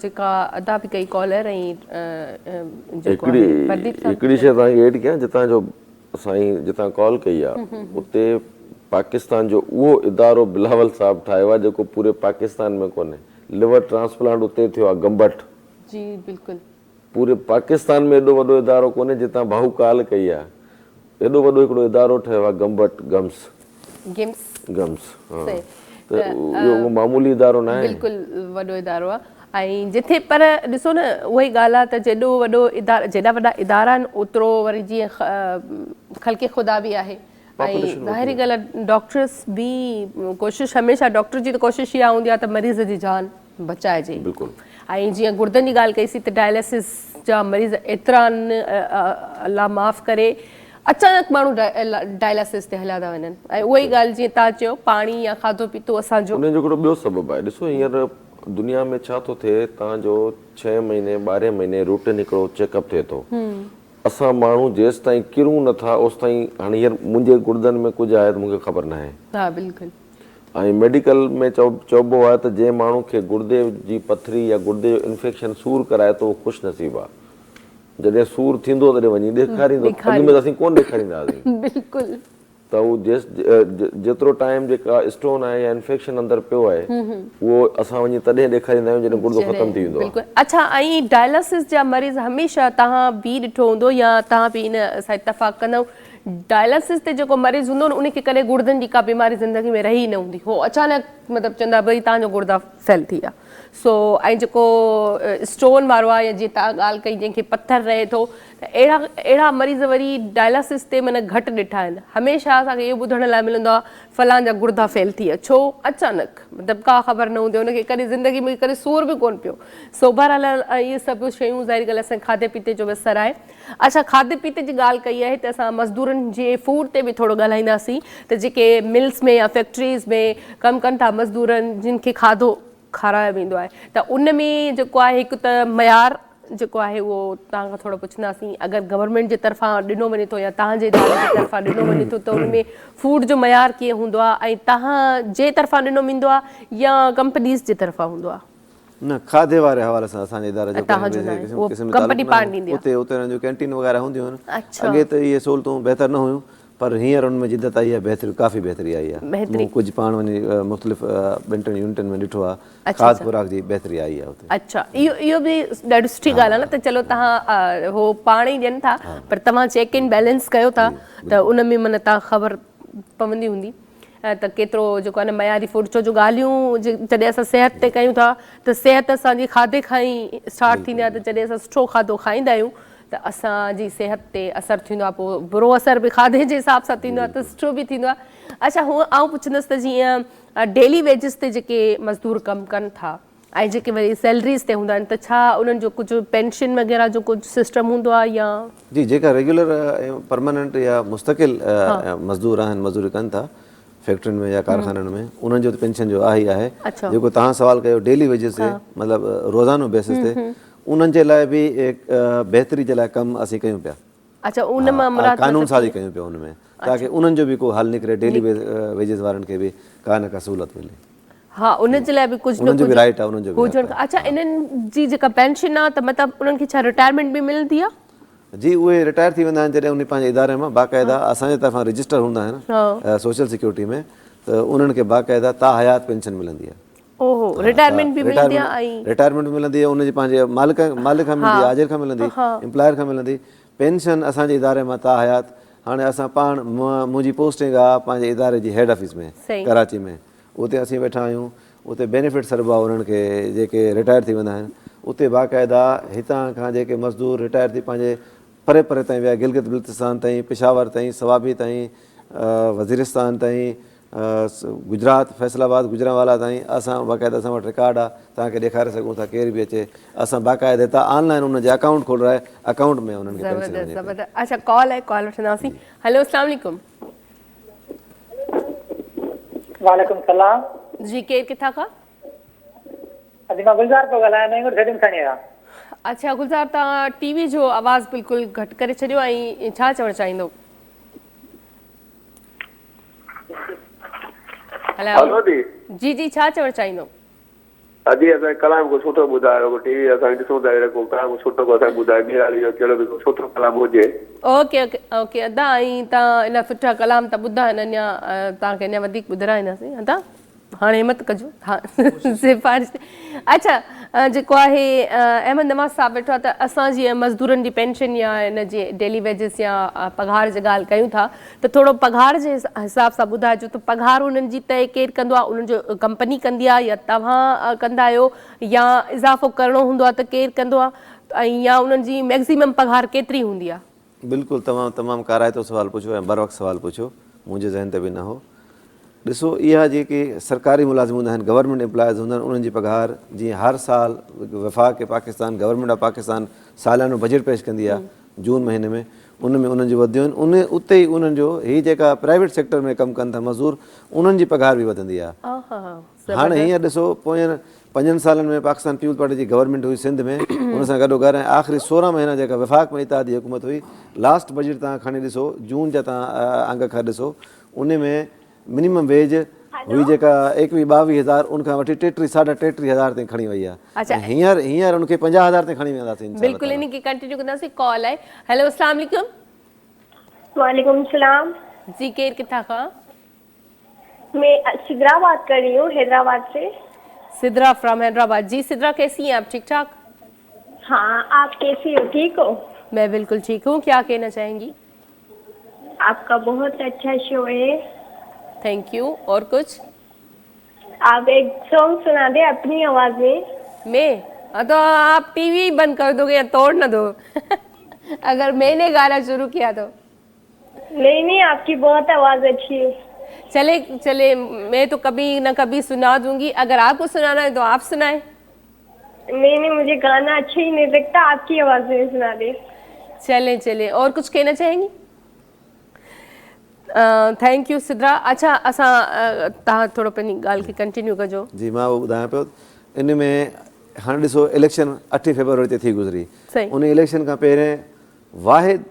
जेका अदा बि कई कॉलर ऐं हिकिड़ी शइ तव्हांखे एड कयां, जितां जो असां जितां कॉल कई आहे उते पाकिस्तान जो उहो इदारो बिलावल साहब ठाहियो आहे जेको पूरे पाकिस्तान में कोन्हे। लिवर ट्रांसप्लांट उते थियो आहे गंबट। जी बिल्कुलु, पूरे पाकिस्तान में एॾो वॾो इदारो कोन्हे जितां भाऊ कॉल कई आहे, एॾो वॾो हिकिड़ो इदारो ठहियो आहे गंबट गम्स। त इहो मामूली इदारो न आहे, बिल्कुलु वॾो इदारो आहे। ऐं जिथे पर ॾिसो न उहा ई ॻाल्हि आहे त जेॾो वॾो इदारा जेॾा वॾा इदारा आहिनि ओतिरो वरी जीअं ख़ल्क़े ख़ुदा बि आहे ऐं ज़ाहिरी ॻाल्हि आहे डॉक्टर्स बि कोशिशि हमेशह डॉक्टर जी त कोशिशि इहा हूंदी आहे त मरीज़ जी जान बचाइजे। ऐं जीअं गुर्दनि जी ॻाल्हि कईसीं त डायलिसिस जा मरीज़ एतिरा आहिनि, अलाह माफ़ करे अचानक माण्हू डायलिसिस ते हलिया था वञनि ऐं उहा ई ॻाल्हि जीअं तव्हां चयो पाणी या खाधो पीतो असांजो उनजो हिकिड़ो ॿियो सबबु आहे। ॾिसो हींअर दुनिया में छा थो थिए, तव्हांजो 6 महीने 12 महीने रूटीन हिकिड़ो चेकअप थिए थो। असां माण्हू जेसि ताईं किरूं नथा ओसि ताईं हाणे हींअर मुंहिंजे गुर्दनि में कुझु आहे त मूंखे ख़बर न आहे। ऐं मेडिकल में चइबो आहे त जंहिं माण्हू खे गुर्दे जी पथरी या गुर्दे जो इंफेक्शन सूर कराए थो उहो ख़ुशि नसीबु आहे। जॾहिं सूर थींदो तॾहिं वञी ॾेखारींदो, अॻु में असीं कोन ॾेखारींदा हुआसीं। त उहो जेतिरो टाइम जेका स्टोन आहे या इंफेक्शन अंदरि पियो आहे उहो असां वञी तॾहिं ॾेखारींदा आहियूं जॾहिं गुर्दो ख़तमु थी वेंदो आहे। अच्छा, ऐं डायलिसिस जा मरीज़ हमेशह तव्हां बि ॾिठो हूंदो या तव्हां बि इन सां इतफ़ाक़ कंदव, डायलिसिस ते जेको मरीज़ हूंदो न उनखे कॾहिं गुर्दनि जी का बीमारी ज़िंदगी में रही न हूंदी, हो अचानक मतिलबु चवंदा भई तव्हांजो गुर्दा फेल थी विया। ऐं जेको स्टोन वारो आहे या जीअं तव्हां ॻाल्हि कई जंहिंखे पथर रहे थो त अहिड़ा मरीज़ वरी डायलिसिस ते माना घटि ॾिठा आहिनि। हमेशह असांखे इहो ॿुधण लाइ मिलंदो आहे फलां जा गुर्दा फेल थी विया, छो? अचानक मतिलबु का ख़बर न हूंदी, हुनखे कॾहिं ज़िंदगी में कॾहिं सूर बि कोन पियो। बहरहाल इहे सभु शयूं ज़ाहिरी ॻाल्हि असांजे खाधे पीते जो बि असरु आहे। अच्छा, खाधे पीते जी ॻाल्हि कई आहे त असां मज़दूरनि जे फूड ते बि थोरो ॻाल्हाईंदासीं त जेके मिल्स में या फैक्ट्रीज़ में कमु कनि था मज़दूरनि जिन खे खाधो खारायो वेंदो आहे त उन में जेको आहे हिकु त मयार जेको आहे उहो तव्हां खां थोरो पुछंदासीं। अगरि गवर्नमेंट जे तरफ़ां ॾिनो वञे थो या तव्हांजे इदारे जे तरफ़ां ॾिनो वञे थो त उन में फूड जो मयार कीअं हूंदो आहे ऐं तव्हांजे तरफ़ां ॾिनो वेंदो आहे या कंपनीज़ जे तरफ़ां हूंदो आहे? न, खाधे वारे हवाले सां असांजे इदारे जो उते जो कैंटीन वग़ैरह हूंदियूं आहिनि। अॻे त इहे सहूलियतूं बहितर न हुयूं पर हींअर उनमें जिदत आई आहे, काफ़ी बहितरी आई आहे। कुझु पाण वञी मुख़्तलिफ़ 2-3 यूनिटनि में ॾिठो आहे, खाद खुराक जी बहितरी आई आहे उते। अच्छा, इहो बि ॾाढी सुठी ॻाल्हि आहे न त चलो तव्हां हो पाण ई ॾियनि था पर तव्हां चेक इन बैलेंस कयो था त उन में माना तव्हां ख़बर पवंदी हूंदी त केतिरो जेको आहे न मयारी फूड। छो जो ॻाल्हियूं जॾहिं असां सिहत ते कयूं था त सिहत असांजी खाधे खां ई स्टार्ट थींदी आहे। त जॾहिं असां सुठो खाधो खाईंदा आहियूं त असांजी सिहत ते असरु थींदो आहे, पोइ बुरो असरु बि खाधे जे हिसाब सां थींदो आहे त सुठो बि थींदो आहे। अच्छा, हूअं आउं पुछंदसि त जीअं डेली वेजिस ते जेके मज़दूर कमु कनि था ऐं जेके वरी सैलरीज़ ते हूंदा आहिनि त छा उन्हनि जो कुझु पेंशन वग़ैरह जो कुझु सिस्टम हूंदो आहे या? जी, जेका रेगुलर परमानेंट या मुस्तक़िल मज़दूर आहिनि, मज़दूरी कनि था फैक्ट्रियुनि में या कारखाननि में, उन्हनि जो त पेंशन जो आहे ई आहे। जेको तव्हां सवाल कयो डेली वेजिस ते मतिलबु रोज़ानो बेसिस ते, उन्हनि जे लाइ बि बहितरी जे लाइ कमु असीं कयूं पिया। अच्छा, उन मां कानून साज़ी कयूं पिया उन में। ताकि उन्हनि जो बि को हल निकिरे डेली वेजेस वारनि खे बि का न का सहूलियत मिले। हाँ, उन जे लाइ बि कुझु न उन्हनि जो बि कुझु राइट आहे, उन्हनि जो बि हुजणु। अच्छा, इन्हनि जी जेका पेंशन आहे त मतिलबु उन्हनि खे छा रिटायरमेंट बि मिलंदी आहे? जी, उहे रिटायर थी वेंदा आहिनि जॾहिं उन पंहिंजे इदारे मां बाक़ाइदा असांजे तरफ़ां रजिस्टर हूंदा आहिनि सोशल सिक्योरिटी में, त उन्हनि खे बाक़ाइदा ताहयात पेंशन मिलंदी आहे। ओहो, रिटायरमेंट बि मिलंदी आहे ऐं रिटायरमेंट बि मिलंदी आहे, उनजी पंहिंजे मालिक खां मिलंदी आहे, आजिर खां मिलंदी, एम्प्लॉयर खां मिलंदी। पेंशन असांजे इदारे मां ताहयात, हाणे असां पाण मुंहिंजी पोस्टिंग आहे पंहिंजे इदारे जी हेड ऑफिस में कराची में, उते असीं वेठा आहियूं। उते बेनिफिट सरबा उन्हनि खे जेके रिटायर थी वेंदा आहिनि, उते बाक़ाइदा हितां खां जेके मज़दूर रिटायर थी पंहिंजे परे परे ताईं विया, गिलगित बल्तिस्तान ताईं, पेशावर ताईं, सवाबी ताईं, वज़ीरिस्तान ताईं, गुजरात, फैसलाबाद, गुजरांवाला ताईं, असां बाक़ाइदा असां वटि रिकॉर्ड आहे, तव्हांखे ॾेखारे सघूं था केरु बि अचे, असां बाक़ाइदा हितां ऑनलाइन उनजे अकाउंट खोलाए अकाउंट में उन्हनि खे पेंशन वञे। ज़बरदस्त। अच्छा, कॉल आहे, कॉल वठंदासीं। हेलो, अस्सलाम वालेकुम। वालेकुम सलाम जी, केरु किथां खां? अॼु मां गुलज़ार पियो ॻाल्हायां, मैंगुर सेटिंग खणी खां। अच्छा गुलज़ार, तव्हां टीवी जो आवाज़ बिल्कुलु घटि करे छॾियो ऐं छा चवणु चाहींदो? हेलो जी जी, छा चवणु चाहींदो? अॼु असांखे कलाम को सुठो ॿुधायो, टीवी असां ॾिसूं था को कलाम सुठो को असांखे ॿुधायो, मीराली जो कहिड़ो बि सुठो कलाम हुजे। ओके ओके ओके, अदा ऐं तव्हां इन सुठा कलाम त ॿुधा आहिनि, अञा तव्हांखे अञा वधीक ॿुधाईंदासीं। अदा हाणे हिमत कजो। हा, सिफ़ारिश। अच्छा, जेको आहे अहमद नवाज़ साहब वेठो आहे, त असां जीअं मज़दूरनि जी पेंशन या इन जी डेली वेजिस या पघार जी ॻाल्हि कयूं था, त थोरो पघार जे हिसाब सां ॿुधाइजो, त पघार उन्हनि जी तय केरु कंदो आहे? उन्हनि जो कंपनी कंदी आहे या तव्हां कंदा आहियो, या इज़ाफ़ो करिणो हूंदो आहे त केरु कंदो आहे, ऐं या उन्हनि जी मैक्सिमम पघार केतिरी हूंदी आहे? बिल्कुलु तमामु काराइतो सुवालु पुछो ऐं बर वक़्तु सुवालु पुछो, मुंहिंजे ज़हन ते बि न हो। ॾिसो, इहा जेके सरकारी मुलाज़िम हूंदा आहिनि, गवर्नमेंट एम्प्लॉइज़ हूंदा आहिनि, उन्हनि जी पघार जीअं हर साल वफ़ाक़ Pakistan, government of Pakistan सालियानो budget पेश कंदी आहे जून महीने में, उन में उन्हनि जी वधियूं आहिनि। उते ई उन्हनि जो हीअ जेका प्राइवेट सेक्टर में कमु कनि था मज़दूर, उन्हनि जी पघार बि वधंदी आहे। हाणे हीअं ॾिसो, पोयनि 5 सालनि में पाकिस्तान पीपल्स पार्टी जी गवर्नमेंट हुई सिंध में, उन सां गॾोगॾु ऐं आख़िरी 16 महीना जेका वफ़ाक़ में इत्तेहादी हुकूमत हुई, लास्ट बजट तव्हां खणी ॾिसो, जून जा तव्हां अंग खां ॾिसो, उन में मिनिमम वेज हुई जेका 21-22 उन खां वठी 33-33 ताईं खणी वई आहे। हींअर उनखे 50,000 ताईं खणी वेंदासीं। बिल्कुलु, इन खे कंटिन्यू कंदासीं। कॉल आहे। हेलो, अस्सलाम वालेकुम। वालेकुम सलाम। जी, केरु किथां खां? मैं सिद्रा बात कर रही हूँ, हैदराबाद से। सिद्रा फ्रॉम हैदराबाद। जी सिद्रा, कैसी हैं आप? ठीक ठाक? हाँ, आप कैसी हो? ठीक हो? मैं बिल्कुल ठीक हूँ। क्या कहना चाहेंगी? आपका बहुत अच्छा शो है। Thank U. और कुछ? आप एक सॉन्ग सुना दे अपनी आवाज में। मैं? तो आप टीवी बंद कर दोगे या तोड़ ना दो? अगर मैंने गाना शुरू किया तो। नहीं, आपकी बहुत आवाज अच्छी है। चले चले, मैं तो कभी न कभी सुना दूंगी। अगर आपको सुनाना है तो आप सुनाए। नहीं, मुझे गाना अच्छा ही नहीं लगता, आपकी आवाज में सुना दे। चले चले, और कुछ कहना चाहेंगी? Thank U Sidra. अच्छा, असां तव्हां थोरो पंहिंजी ॻाल्हि खे कंटिन्यू कजो। जी, मां उहो ॿुधायां पियो, इन में हाणे ॾिसो, इलेक्शन 8 फरवरी ते थी गुज़री। उन इलेक्शन खां पहिरें वाहिद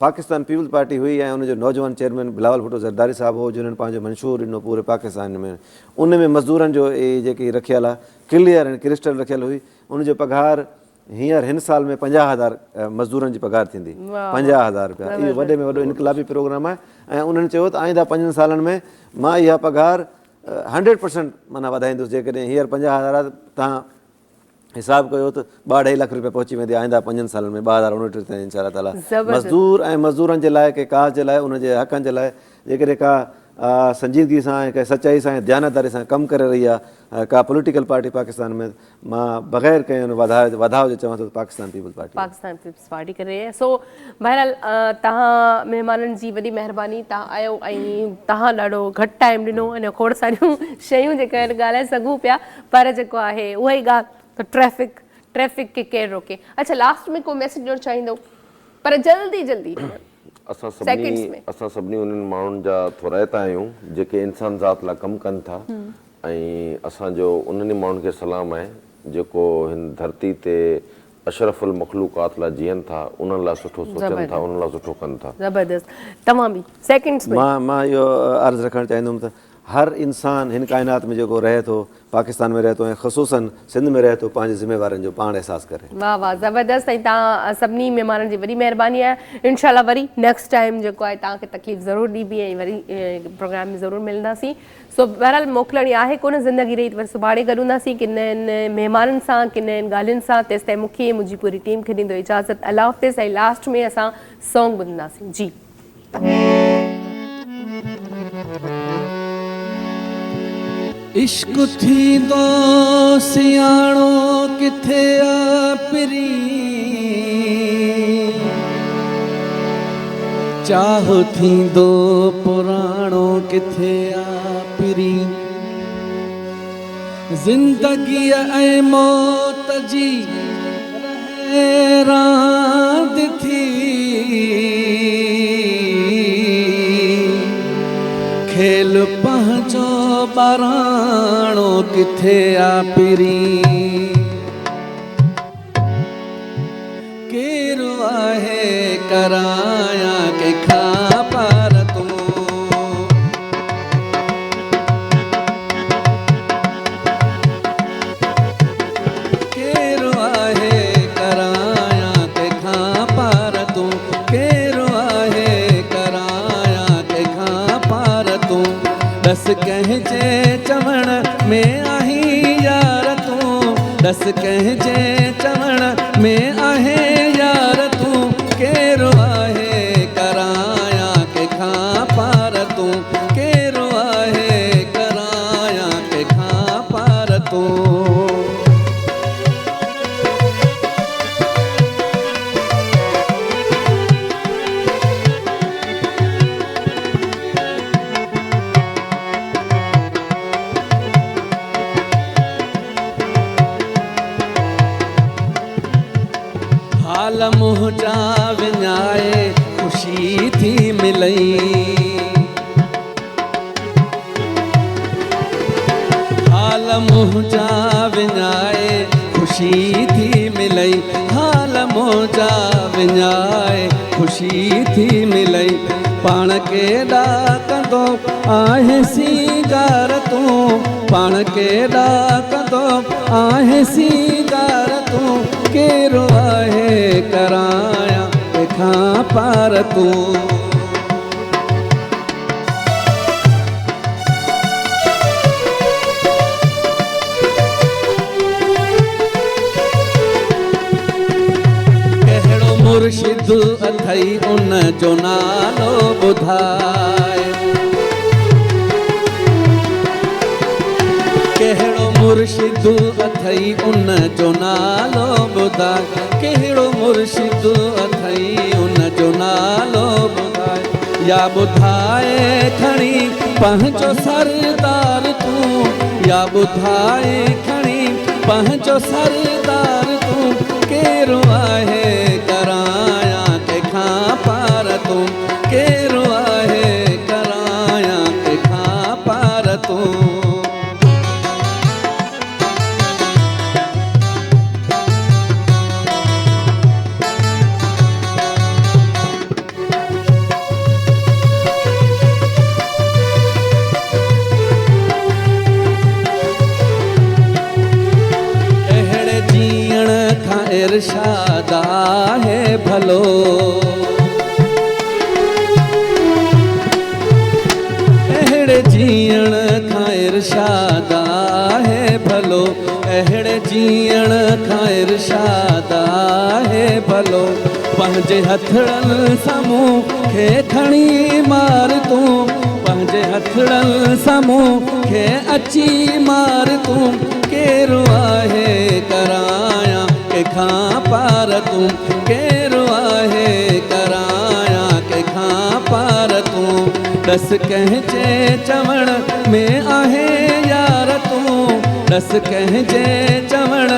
पाकिस्तान पीपल्स पार्टी हुई ऐं उनजो नौजवान चेयरमैन बिलावल भुट्टो ज़रदारी साहब हो, जिन्हनि पंहिंजो मंशूर ॾिनो पूरे पाकिस्तान में। उन में मज़दूरनि जो इहे जेकी रखियल आहे, क्लियर ऐं क्रिस्टल रखियल हुई। उनजो पघार हींअर हिन साल में 50,000 मज़दूरनि जी पघार थींदी, 50,000 रुपया। इहो वॾे में वॾो इनकलाबी प्रोग्राम आहे। ऐं उन्हनि चयो त आईंदा 5 सालनि में मां इहा पघार 100% माना वधाईंदुसि। जेकॾहिं हींअर 50,000 तव्हां हिसाब कयो त 2.5 लख रुपया पहुची वेंदी आईंदा 5 सालनि में, 2029 ताईं इंशाअल्लाह ताला। मज़दूर ऐं मज़दूरनि जे लाइ, के काज जे लाइ, उनजे हक़नि जे लाइ जेकॾहिं का संजीदगी सां ऐं कंहिं सचाई सां ऐं दयानतदारी सां कमु करे रही आहे का पॉलिटिकल पार्टी पाकिस्तान में, मां बग़ैर कंहिं वधाउ जे चवां थो पाकिस्तान पीपल्स पार्टी करे रही है। सो बहरहाल, तव्हां महिमाननि जी वॾी महिरबानी, तव्हां आयो ऐं तव्हां ॾाढो घटि टाइम ॾिनो। अने खोड़ सारियूं शयूं जेके ॻाल्हाए सघूं पिया, पर जेको आहे उहा ई ॻाल्हि त ट्रैफिक खे केरु रोके। अच्छा, लास्ट में को मैसेज ॾियणु चाहींदो, पर जल्दी असां सभिनी उन्हनि माण्हुनि जा थोराइता आहियूं जेके इंसान ज़ात लाइ कमु कनि था, ऐं असांजो उन्हनि माण्हुनि खे सलाम आहे जेको हिन धरती ते अशरफुल मखलूक़ात लाइ जीअनि था, उन्हनि लाइ सुठो सोचनि था, उन्हनि लाइ सुठो कनि था। ज़बरदस्त। तव्हां बि सेकंड्स में मां इहो अर्ज़ु रखणु चाहींदुमि त हर इंसान हिन काइनात में जेको रहे थो, पाकिस्तान में रहे थो ऐं ख़ुसूसन सिंध में रहे थो, पंहिंजे ज़िम्मेवारनि जो पाण अहसासु करे। वाह वाह, ज़बरदस्त। ऐं तव्हां सभिनी महिमाननि जी वॾी महिरबानी आहे। इनशाला वरी नेक्स्ट टाइम जेको आहे तव्हांखे तकलीफ़ ज़रूरु ॾीबी ऐं वरी प्रोग्राम में ज़रूरु मिलंदासीं। सो बहरहाल मोकिलणी आहे कोन ज़िंदगी रही, वरी सुभाणे गॾूंदासीं किन महिमाननि सां, किन ॻाल्हियुनि सां। तेसि ताईं मूंखे मुंहिंजी पूरी टीम खे ॾींदो इजाज़त। अल्लाह हाफ़िज़। ऐं लास्ट में असां सॉन्ग ॿुधंदासीं। जी इश्क थींदो सियाणो किथे आ पिरी, चाहो थींदो पुराणो किथे आ पिरी। ज़िंदगी ऐं मौत जी रांद थी, खेल पंहिंजो ॿाराणो किथे आ पिरी। केरु आहे कराया कंहिंखां पार तूं, केरु आहे कराया कंहिंखां पार तूं, केरु आहे कराया कंहिंखां पार तूं। दस कंहिंजे चवण में आहीं यार तूं, दस कंहिंजे चवण में आहे यार तूं। केरु आहे कराया कंहिंखां पार तूं, केरु आहे कराया कंहिंखां पार तूं। हाल मुंहिंजा विञाए ख़ुशी थी मिलई, हाल मुंहिंजा विञाए ख़ुशी थी मिलई, हाल मुंहिंजा विञाए ख़ुशी थी मिलई। पाण केॾा कंदो आहे सींगार तूं, पाण केॾा कंदो आहे सींगार तूं। केरु आहे कराया कंहिंखां पार तूं। कहिड़ो मुर्शिद अथई उन जो नालो ॿुधाए, कहिड़ो मुर्शिद अथई उन जो नालो ॿुधाए, कहिड़ो मुर्शिद अथई उन जो नालो ॿुधाए। या ॿुधाए खणी पंहिंजो सरदार तूं, या ॿुधाए खणी पंहिंजो सरदार तूं। केरु आहे कराया कंहिंखां पार तूं, केरु आहे कराया कंहिंखां पार तूं। इरशाद आहे भलो, अहिड़े जीअण खां इरशाद आहे भलो, अहिड़े जीअण खां इरशाद आहे भलो। पंहिंजे हथड़नि सां मूंखे खणी मार तूं, पंहिंजे हथड़नि सां मूंखे अची मार तूं। केरु आहे कराया कंहिंखां पार तूं, केरु आहे कराया कंहिंखां पार तूं। दस कंहिंजे चवण में आहे यार तूं, दस कंहिंजे चवण